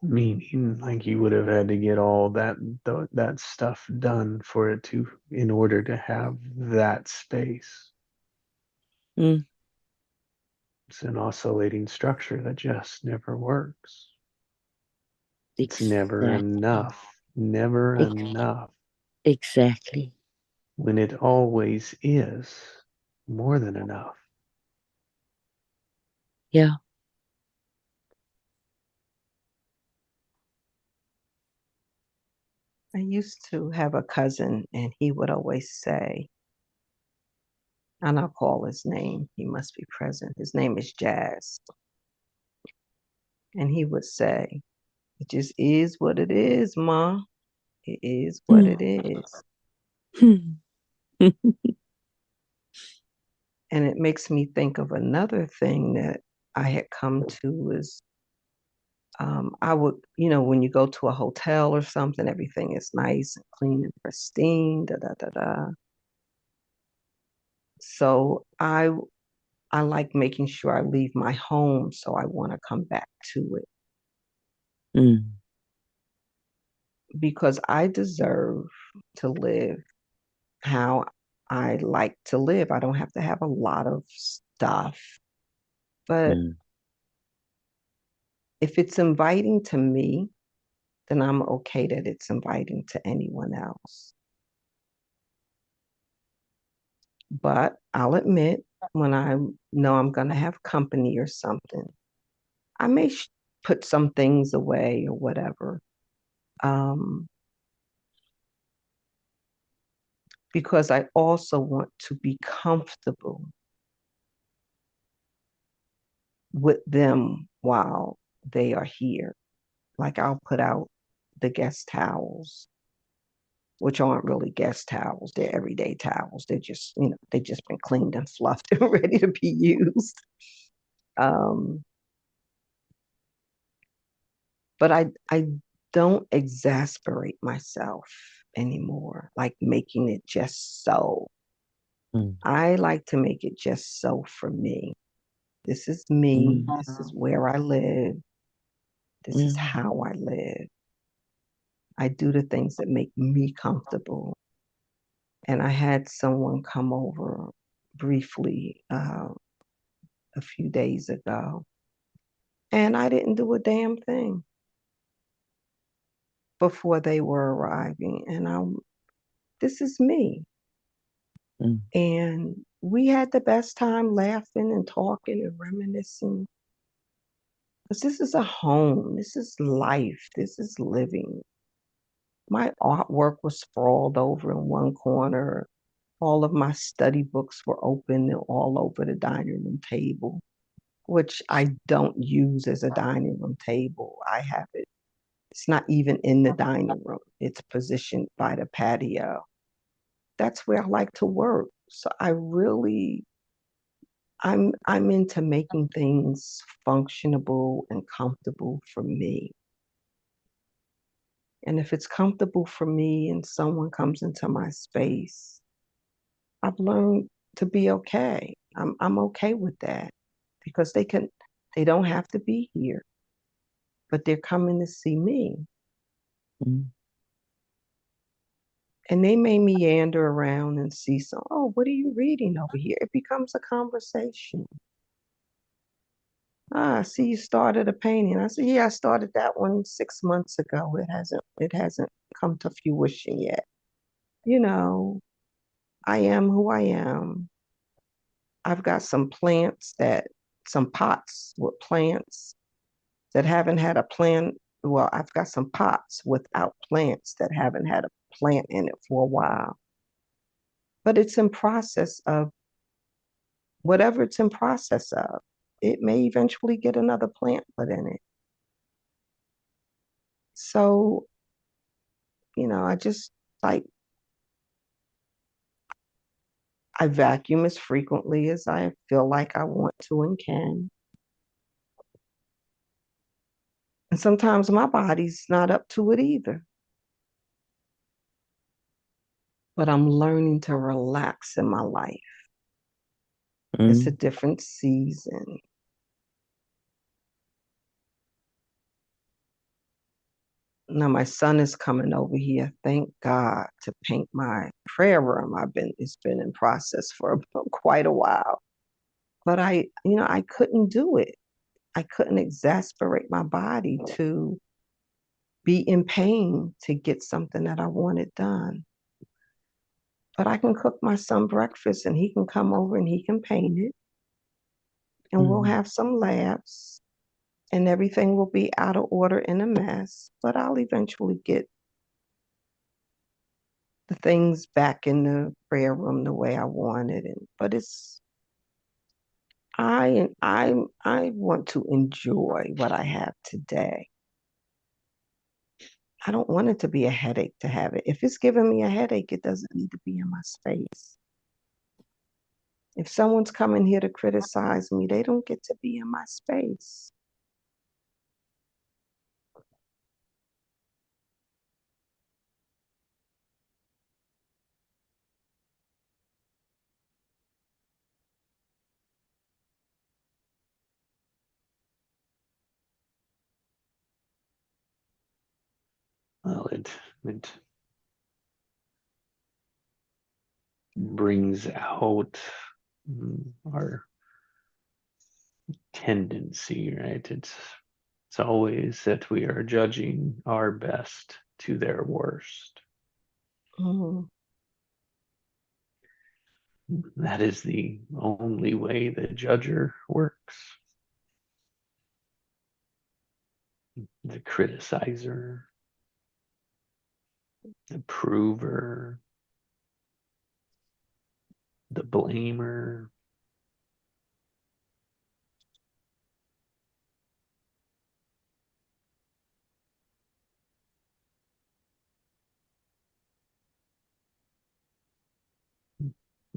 Meaning, like you would have had to get all that stuff done for it to, in order to have that space. Mm. It's an oscillating structure that just never works. It's never enough. Never enough. Exactly. When it always is more than enough. Yeah. I used to have a cousin, and he would always say, and I'll call his name, he must be present. His name is Jazz. And he would say, "It just is what it is, Ma. It is what it is." And it makes me think of another thing that I had come to is I would, when you go to a hotel or something, everything is nice and clean and pristine, da da da da. So I like making sure I leave my home, so I want to come back to it because I deserve to live how I like to live. I don't have to have a lot of stuff, but if it's inviting to me, then I'm okay that it's inviting to anyone else. But I'll admit, when I know I'm going to have company or something, I may put some things away or whatever. Because I also want to be comfortable with them while they are here. Like I'll put out the guest towels, which aren't really guest towels. They're everyday towels. They're just, they just been cleaned and fluffed and ready to be used. But I don't exasperate myself anymore, like making it just so. I like to make it just so for me. This is me. This is where I live. This is how I live. I do the things that make me comfortable. And I had someone come over briefly a few days ago, and I didn't do a damn thing before they were arriving. And this is me. And we had the best time laughing and talking and reminiscing. Because this is a home. This is life. This is living. My artwork was sprawled over in one corner. All of my study books were open and all over the dining room table, which I don't use as a dining room table. I have it. It's not even in the dining room. It's positioned by the patio. That's where I like to work. So I'm into making things functionable and comfortable for me. And if it's comfortable for me and someone comes into my space, I've learned to be okay. I'm okay with that because they don't have to be here, but they're coming to see me. And they may meander around and see oh, what are you reading over here? It becomes a conversation. I see you started a painting. I said, yeah, I started that one 6 months ago. It hasn't come to fruition yet. I am who I am. I've got some pots with plants that haven't had a plant. Well, I've got some pots without plants that haven't had a plant in it for a while. But it's in process of whatever it's in process of. It may eventually get another plant put in it. So, I just like, I vacuum as frequently as I feel like I want to and can. And sometimes my body's not up to it either. But I'm learning to relax in my life. It's a different season. Now my son is coming over here, thank God, to paint my prayer room. It's been in process for quite a while. But I couldn't do it. I couldn't exasperate my body to be in pain to get something that I wanted done. But I can cook my son breakfast and he can come over and he can paint it. And we'll have some laughs and everything will be out of order and a mess. But I'll eventually get the things back in the prayer room the way I wanted it. But I want to enjoy what I have today. I don't want it to be a headache to have it. If it's giving me a headache, it doesn't need to be in my space. If someone's coming here to criticize me, they don't get to be in my space. Well, it brings out our tendency, right? It's always that we are judging our best to their worst. Mhm. That is the only way the judger works. The criticizer, the prover, the blamer.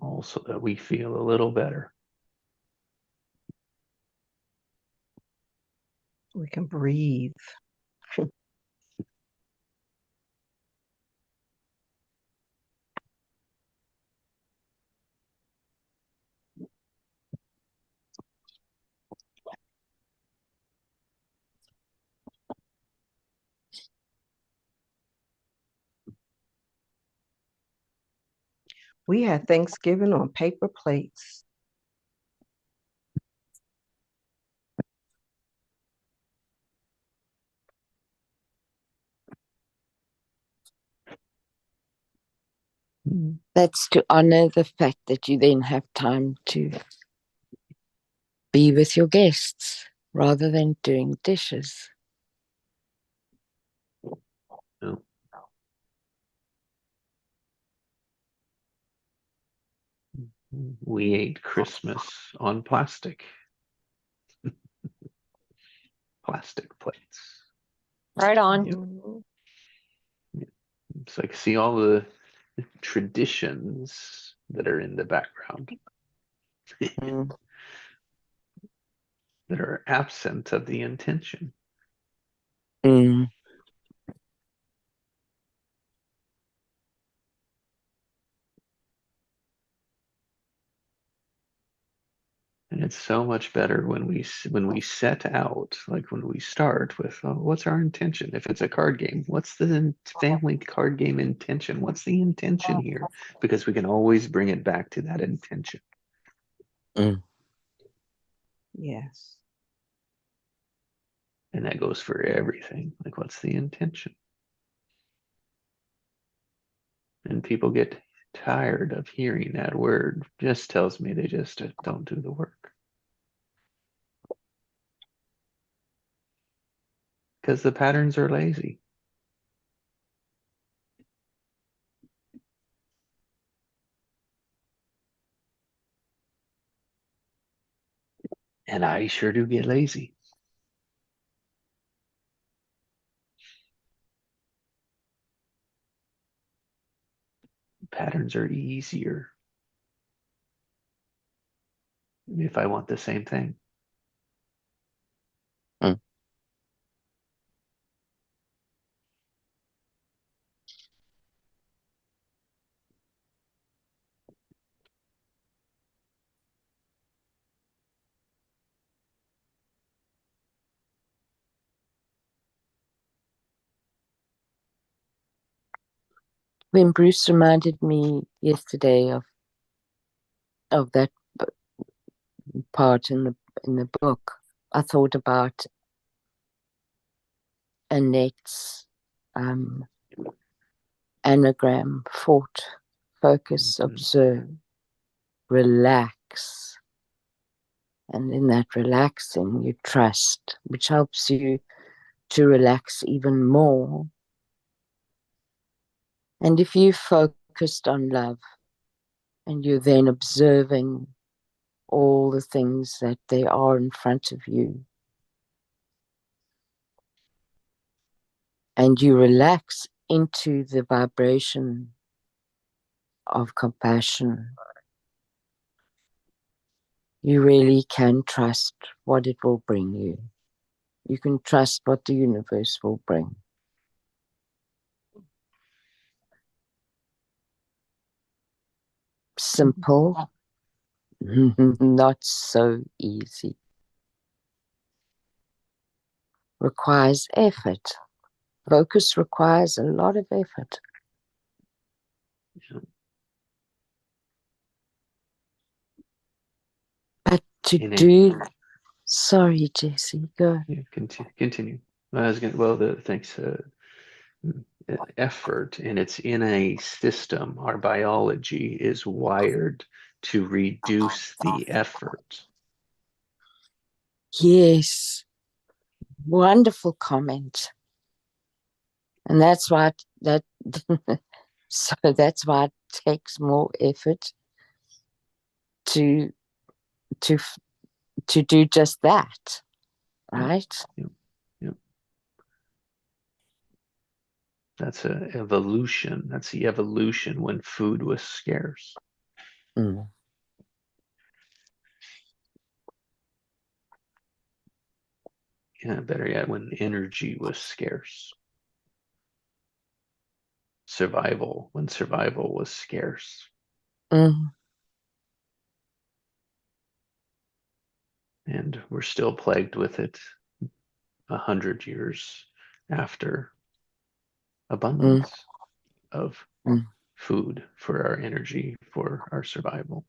Also, that we feel a little better. We can breathe. We had Thanksgiving on paper plates. That's to honor the fact that you then have time to be with your guests rather than doing dishes. No. We ate Christmas on plastic. Plastic plates. Right on. Mhm. It's like, see all the traditions that are in the background that are absent of the intention. Mm. And it's so much better when we set out, like when we start with, oh, what's our intention? If it's a card game, what's the family card game intention? What's the intention here? Because we can always bring it back to that intention. Mm. Yes. And that goes for everything. Like, what's the intention? And people get tired of hearing that word. Just tells me they just don't do the work. Because the patterns are lazy. And I sure do get lazy. Patterns are easier if I want the same thing. Mm. When Bruce reminded me yesterday of that part in the book, I thought about Annette's anagram: fort, focus, observe, relax. And in that relaxing, you trust, which helps you to relax even more. And if you focused on love and you're then observing all the things that there are in front of you. And you relax into the vibration of compassion, you really can trust what it will bring you. You can trust what the universe will bring. Simple, not so easy. Requires effort. Focus requires a lot of effort. But to do, sorry, Jesse, go. Yeah, continue. I was gonna, well, thanks. Effort, and it's in a system. Our biology is wired to reduce the effort. Yes, wonderful comment. And that's why so that's why it takes more effort to do just that, right? Yep. That's an evolution. That's the evolution when food was scarce. Mm. Yeah, better yet, when energy was scarce. When survival was scarce. Mm. And we're still plagued with it 100 years after abundance of food for our energy, for our survival.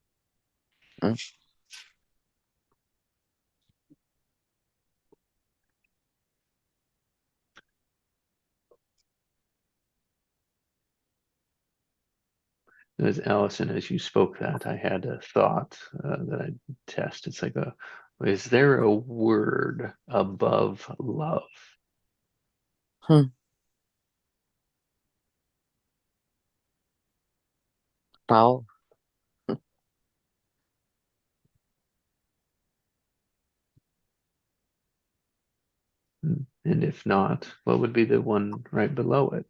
As Allison, as you spoke that, I had a thought that I'd test. It's like is there a word above love? Wow. And if not, what would be the one right below it?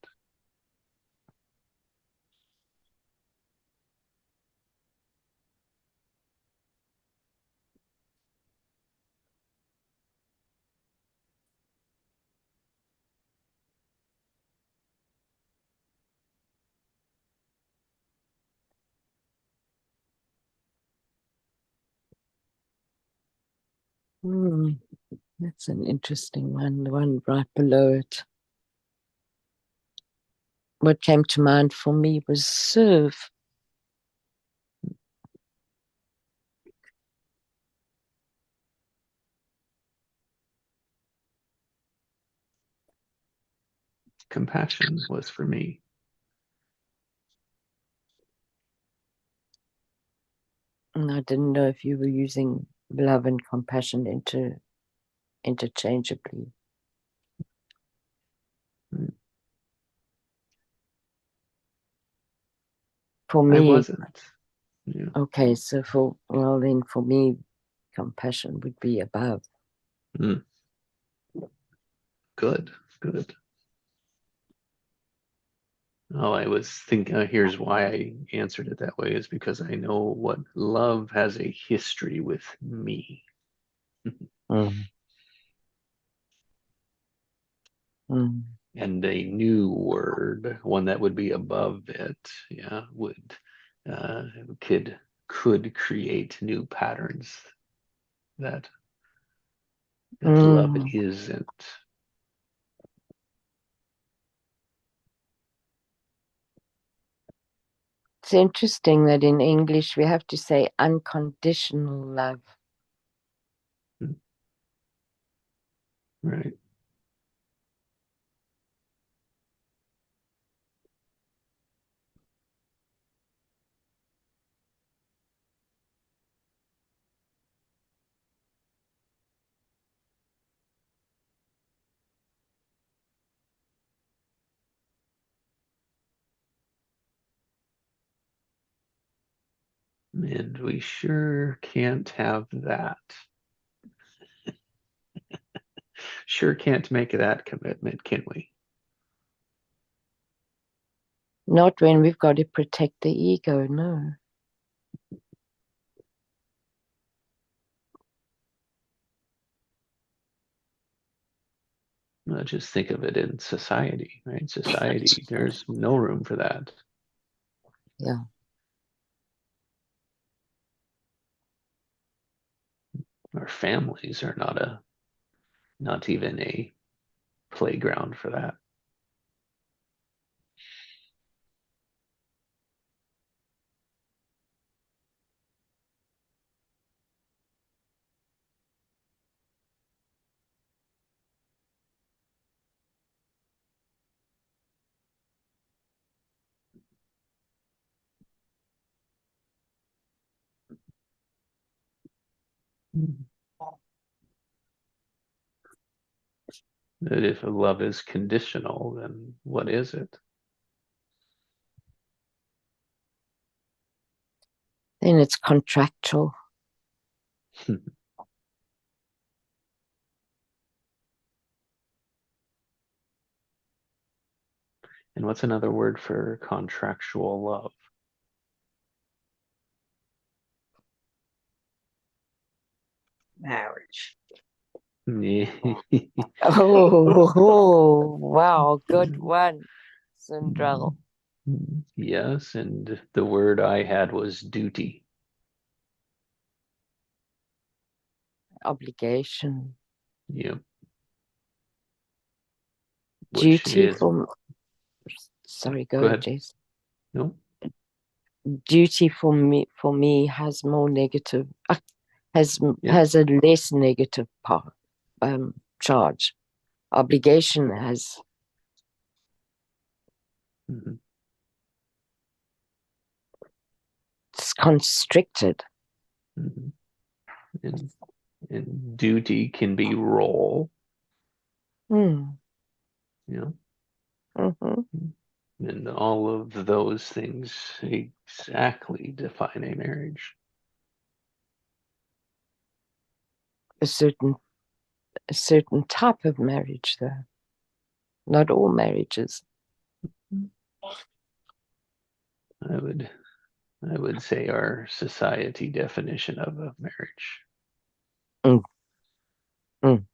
That's an interesting one, the one right below it. What came to mind for me was serve. Compassion was for me. And I didn't know if you were using love and compassion interchangeably. For me, I wasn't. Yeah. Okay, so then for me, compassion would be above. Good. Oh, I was thinking, here's why I answered it that way, is because I know what love has a history with me. And a new word, one that would be above it, could create new patterns that love isn't. It's interesting that in English we have to say unconditional love. Right. And we sure can't have that. Sure can't make that commitment, can we? Not when we've got to protect the ego, no. Just think of it in society, right? Society, there's no room for that. Yeah. Our families are not even a playground for that. That if love is conditional, then what is it? Then it's contractual. And what's another word for contractual love? Marriage. Oh, wow, good one, Sindrell. Yes, and the word I had was duty. Obligation. Yep. Which Duty is, for, sorry, go go, ahead. Jason. No? Duty for me has more negative, has Yeah. has a less negative part, charge. Obligation has Mhm. it's constricted. Mhm. And duty can be role, Mm. you know, Mm-hmm. and all of those things exactly define a marriage. A certain type of marriage, though. Not all marriages. I would say our society definition of a marriage. Mm. Mm.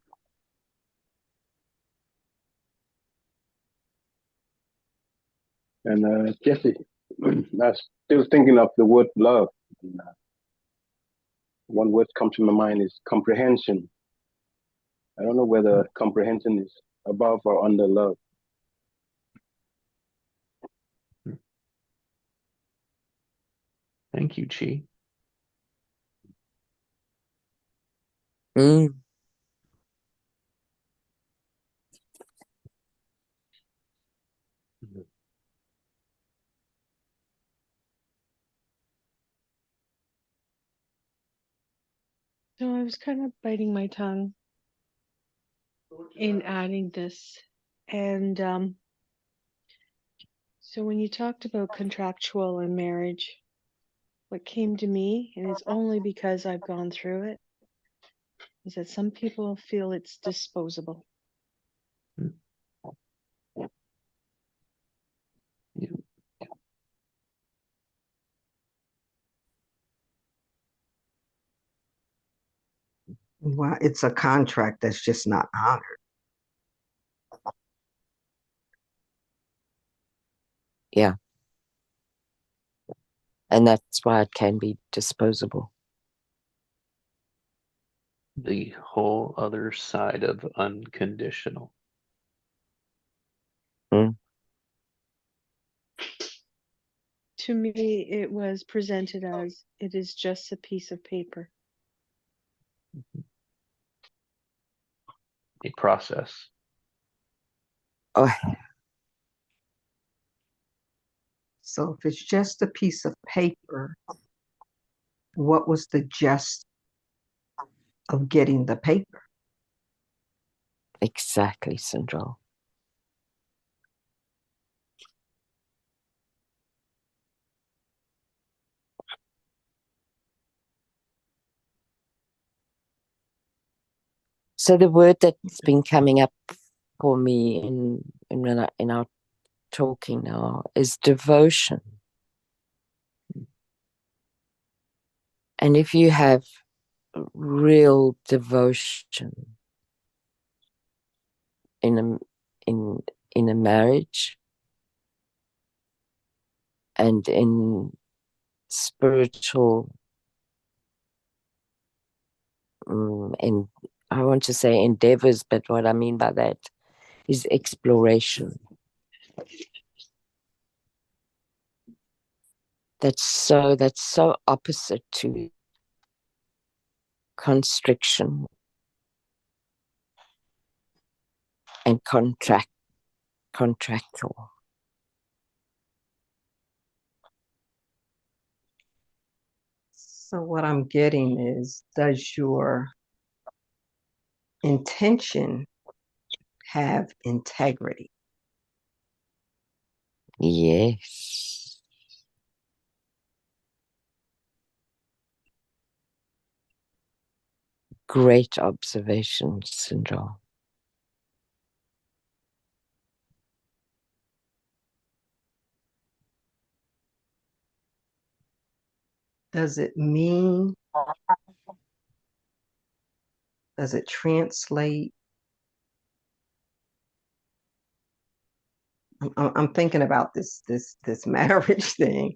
And Jesse, I was still thinking of the word love. And, one word comes to my mind is comprehension. I don't know whether comprehension is above or under love. Thank you, Chi. Mm. So I was kind of biting my tongue in adding this. And so when you talked about contractual and marriage, what came to me, and it's only because I've gone through it, is that some people feel it's disposable. Yeah. Well, it's a contract that's just not honored. Yeah. And that's why it can be disposable. The whole other side of unconditional. Mm. To me, it was presented as it is just a piece of paper. A process. Oh, So if it's just a piece of paper, what was the gist of getting the paper? exactly, Sindrell. So the word that's been coming up for me in our talking now is devotion. And if you have real devotion in a marriage and in spiritual and I want to say endeavors, but what I mean by that is exploration. That's so opposite to constriction and contractual. So what I'm getting is, does your intention have integrity? Yes. Great observation, Sindra. Does it translate? I'm thinking about this marriage thing.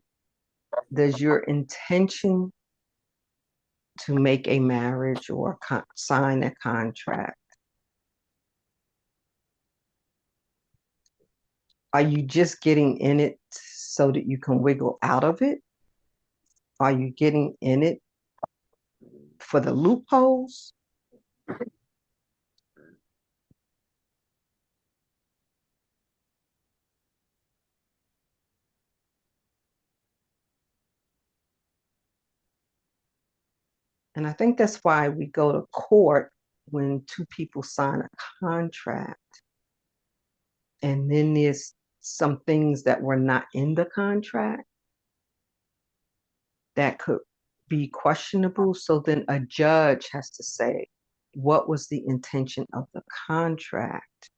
Does your intention to make a marriage or sign a contract, are you just getting in it so that you can wiggle out of it? Are you getting in it for the loopholes? And I think that's why we go to court when two people sign a contract. And then there's some things that were not in the contract that could be questionable. So then a judge has to say, what was the intention of the contract?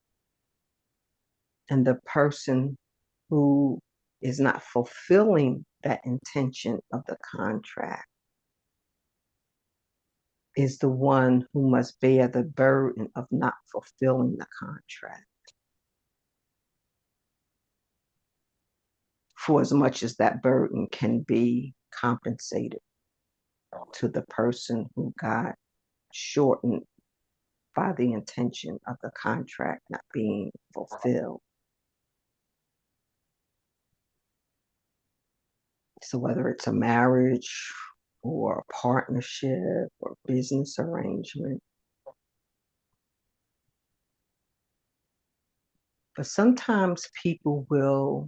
And the person who is not fulfilling that intention of the contract is the one who must bear the burden of not fulfilling the contract. For as much as that burden can be compensated to the person who got shortened by the intention of the contract not being fulfilled. So whether it's a marriage or a partnership or business arrangement. But sometimes people will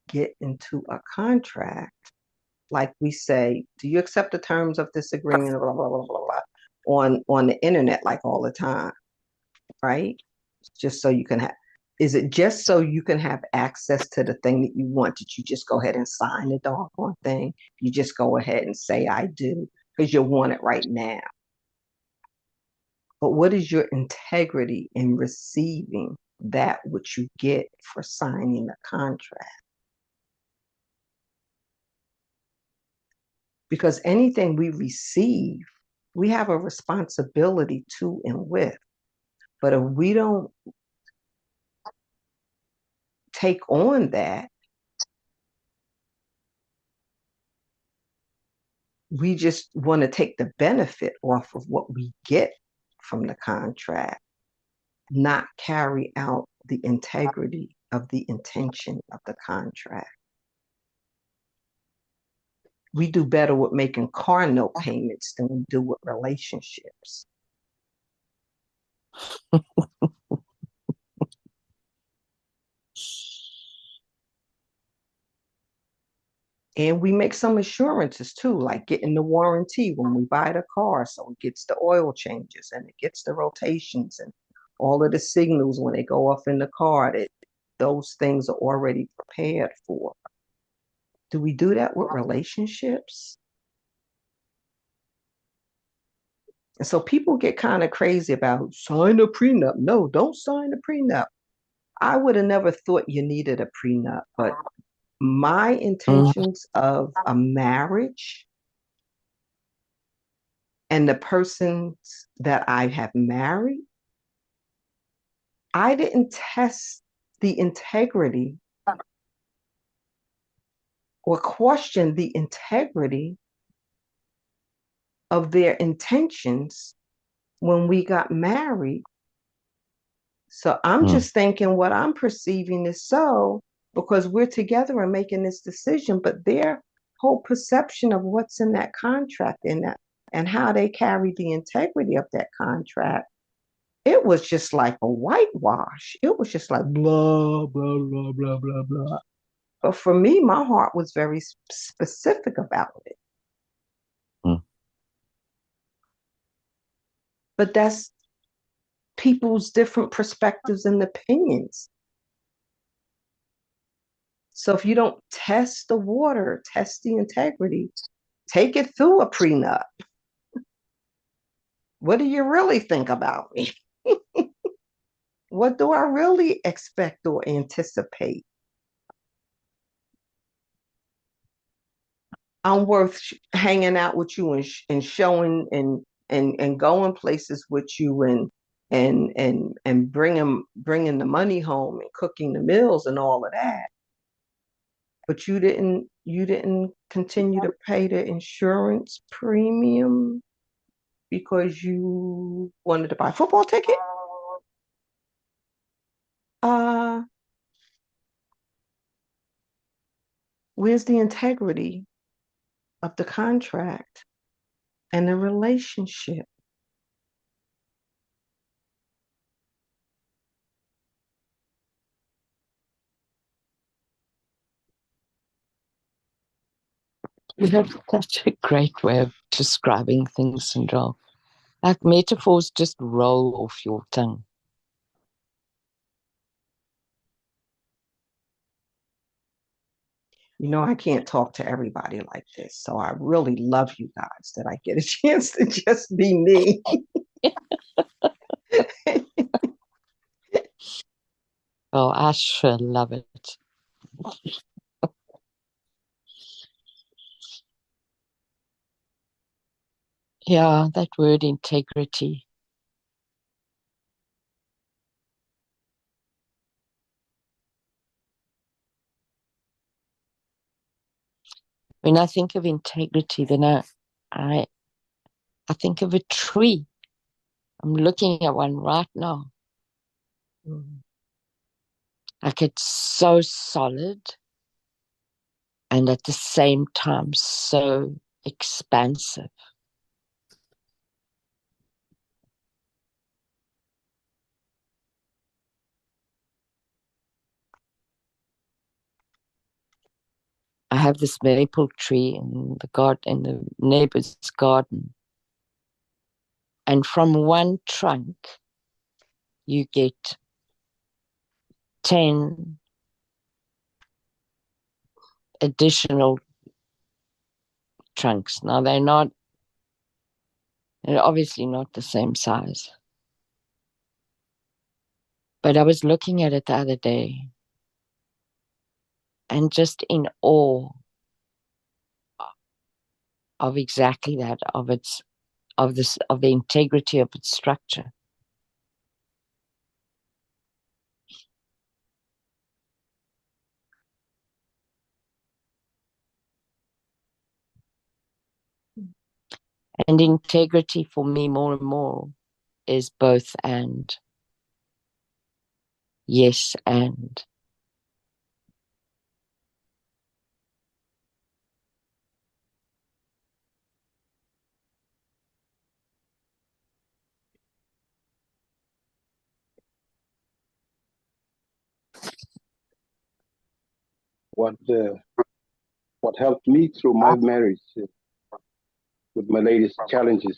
get into a contract, like we say, do you accept the terms of this agreement, blah, blah, blah, blah, blah, on the internet, like all the time, right? Just so you can have, is it just so you can have access to the thing that you want? Did you just go ahead and sign the doggone thing? You just go ahead and say, I do, because you want it right now. But what is your integrity in receiving that which you get for signing the contract? Because anything we receive, we have a responsibility to and with. But if we don't take on that, we just want to take the benefit off of what we get from the contract, not carry out the integrity of the intention of the contract. We do better with making car note payments than we do with relationships. And we make some assurances too, like getting the warranty when we buy the car. So it gets the oil changes and it gets the rotations and all of the signals when they go off in the car, that those things are already prepared for. Do we do that with relationships? And so people get kind of crazy about sign a prenup. No, don't sign a prenup. I would have never thought you needed a prenup, but my intentions of a marriage and the persons that I have married, I didn't test the integrity or question the integrity of their intentions when we got married. So I'm just thinking what I'm perceiving is so because we're together and making this decision, but their whole perception of what's in that contract and how they carry the integrity of that contract, it was just like a whitewash. It was just like blah, blah, blah, blah, blah, blah. But for me, my heart was very specific about it. But that's people's different perspectives and opinions. So if you don't test the water, test the integrity, take it through a prenup. What do you really think about me? What do I really expect or anticipate? I'm worth hanging out with you and showing and going places with you and bringing the money home and cooking the meals and all of that. But you didn't continue to pay the insurance premium because you wanted to buy a football ticket? Where's the integrity of the contract and the relationship? You have such a great way of describing things, Sandra. Like metaphors just roll off your tongue. You know, I can't talk to everybody like this. So I really love you guys that I get a chance to just be me. Oh, I sure love it. Yeah, that word integrity. When I think of integrity, then I think of a tree. I'm looking at one right now. Like it's so solid and at the same time so expansive. I have this maple tree in the garden, in the neighbor's garden. And from one trunk, you get 10 additional trunks. Now, they're obviously not the same size. But I was looking at it the other day and just in awe of exactly that, of the integrity of its structure. And integrity for me more and more is both and. Yes, and. What helped me through my marriage with my latest challenges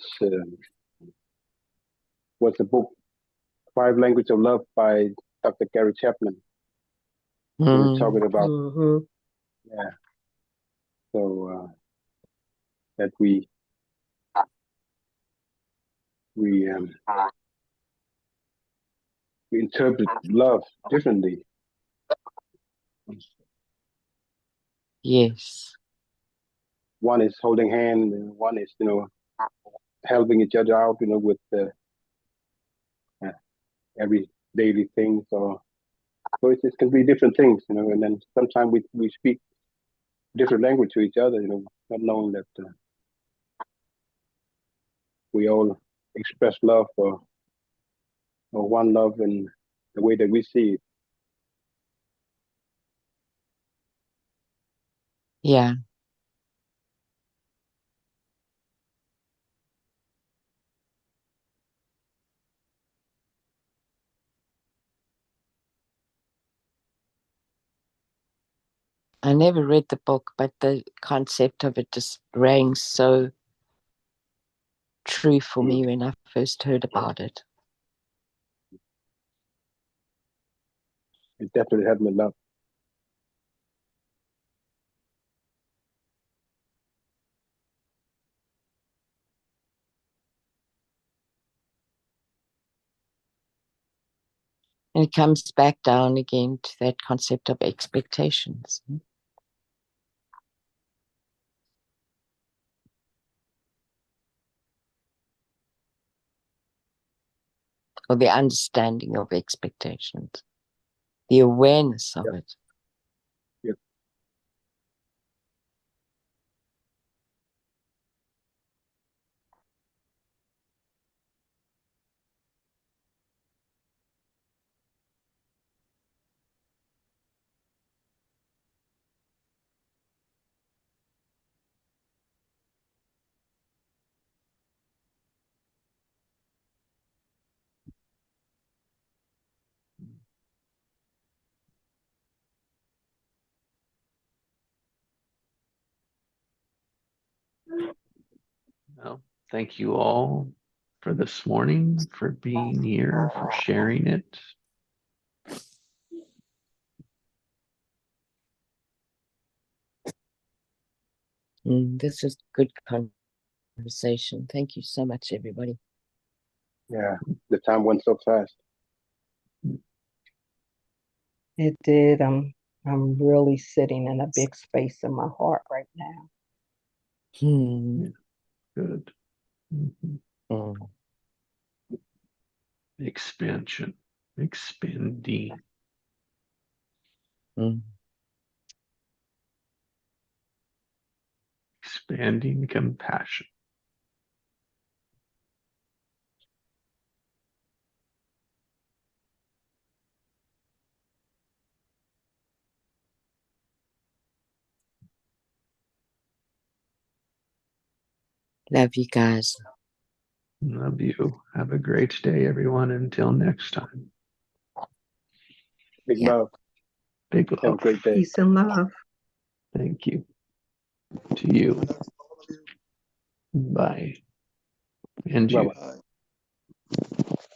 was the book Five Languages of Love by Dr. Gary Chapman. We were talking about so that we we interpret love differently. Yes. One is holding hand, and one is, helping each other out, with every daily thing. So it can be different things, and then sometimes we speak different language to each other, not knowing that we all express love or one love in the way that we see it. Yeah. I never read the book, but the concept of it just rang so true for me when I first heard about it. It definitely helped me a lot. And it comes back down again to that concept of expectations. Or the understanding of expectations, the awareness of it. Yep. Well, thank you all for this morning, for being here, for sharing it. This is good conversation. Thank you so much, everybody. Yeah, the time went so fast. It did. I'm really sitting in a big space in my heart right now. Good. Expansion, expanding. Expanding compassion. Love you guys. Love you. Have a great day, everyone. Until next time. Big love. Big love. Have a great day. Peace and love. Thank you. To you. Bye. And you. Bye-bye.